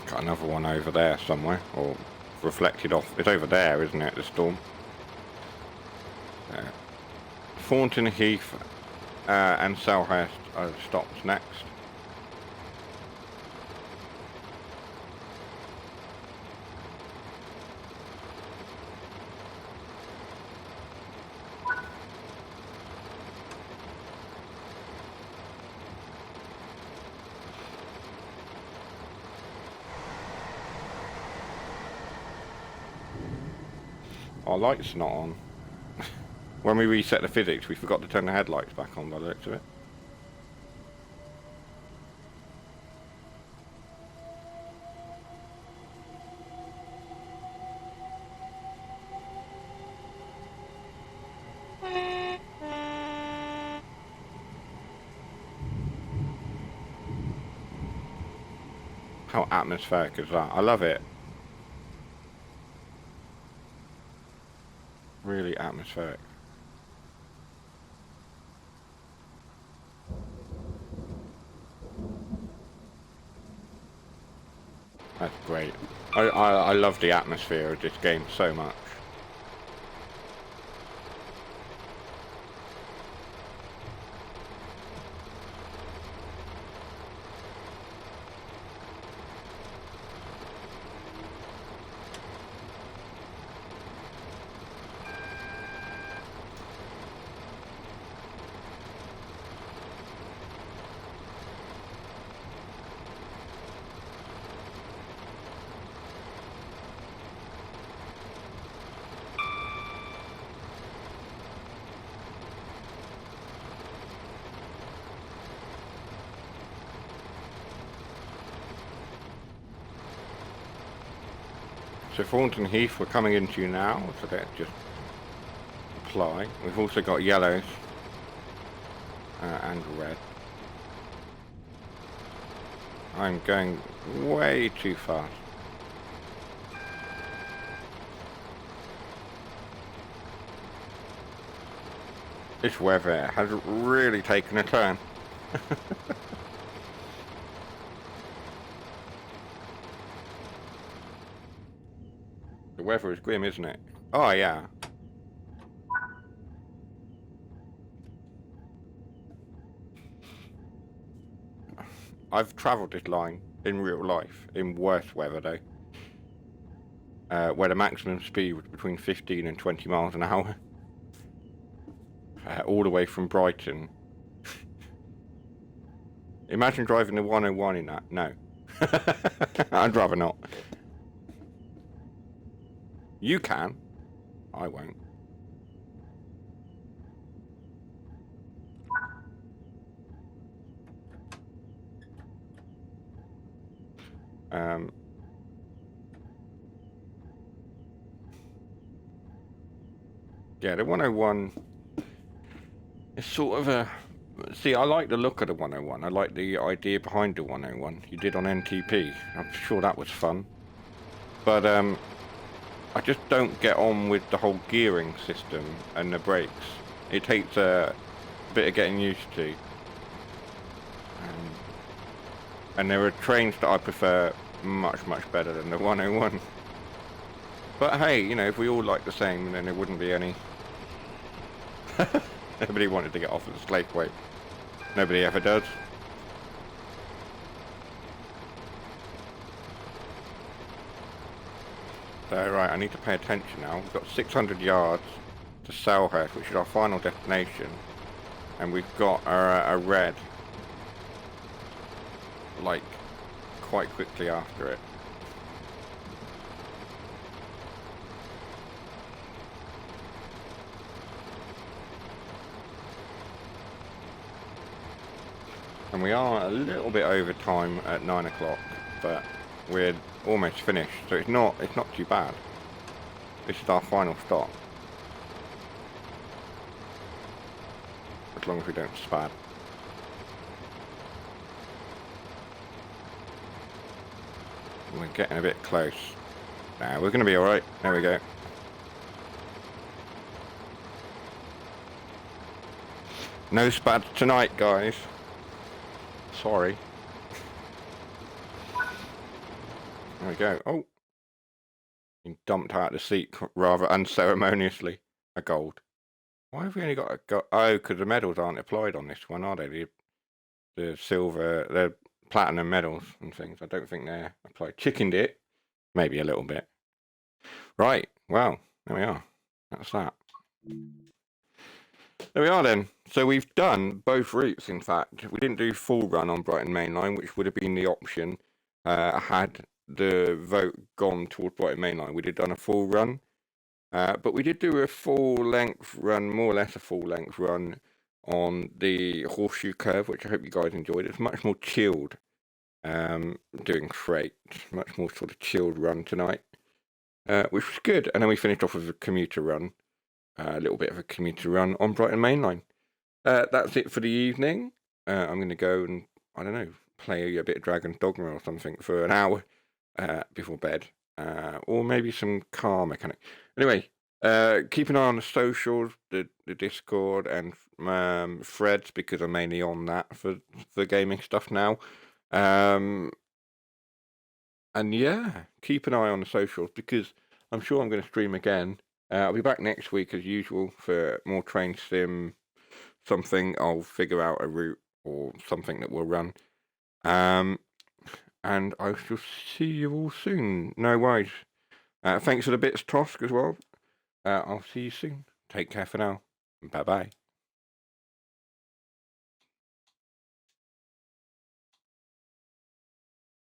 Got another one over there somewhere, or reflected off. It's over there, isn't it, the storm? Uh, Thornton Heath and Selhurst are stops next. Our light's not on. When we reset the physics, we forgot to turn the headlights back on by the looks of it. How atmospheric is that? I love it. Really atmospheric. That's great. I love the atmosphere of this game so much. So Thornton Heath we're coming into now, so let's just apply. We've also got yellows and red. I'm going way too fast. This weather has really taken a turn. The weather is grim, isn't it? Oh yeah. I've travelled this line in real life, in worse weather though. Where the maximum speed was between 15 and 20 miles an hour. All the way from Brighton. Imagine driving the 101 in that. No. I'd rather not. You can. I won't. Yeah, the 101 is sort of a... See, I like the look of the 101. I like the idea behind the 101. You did on NTP. I'm sure that was fun. But I just don't get on with the whole gearing system and the brakes. It takes a bit of getting used to. And there are trains that I prefer much better than the 101. But hey, you know, if we all like the same, then there wouldn't be any... Nobody wanted to get off at the Slakeway. Nobody ever does. So right, I need to pay attention now. We've got 600 yards to Selhurst, which is our final destination. And we've got a red, like, quite quickly after it. And we are a little bit over time at 9 o'clock, but we're almost finished, so it's not too bad. This is our final stop. As long as we don't spad. We're getting a bit close. Nah, we're going to be alright. There we go. No spad tonight, guys. Sorry. There we go. Oh. He dumped out the seat rather unceremoniously. A gold. Why have we only got oh, because the medals aren't applied on this one, are they? The silver, the platinum medals and things. I don't think they're applied. Chickened it, maybe a little bit. Right, well, there we are. That's that. There we are then. So we've done both routes, in fact. We didn't do full run on Brighton Main Line, which would have been the option had the vote gone towards Brighton Main Line. We'd have done a full run. But we did do a full-length run, more or less a full-length run on the Horseshoe curve, which I hope you guys enjoyed. It's much more chilled doing freight. Much more sort of chilled run tonight, which was good. And then we finished off with a commuter run. A little bit of a commuter run on Brighton Main Line. That's it for the evening. I'm going to go and, I don't know, play a bit of Dragon's Dogma or something for an hour before bed. Or maybe some car mechanic. Anyway, keep an eye on the socials, the Discord and threads, because I'm mainly on that for the gaming stuff now. And yeah, keep an eye on the socials, because I'm sure I'm going to stream again. I'll be back next week as usual for more train sim something. I'll figure out a route or something that will run. And I shall see you all soon. No worries. Thanks for the bits, Tosk, as well. I'll see you soon. Take care for now. Bye-bye.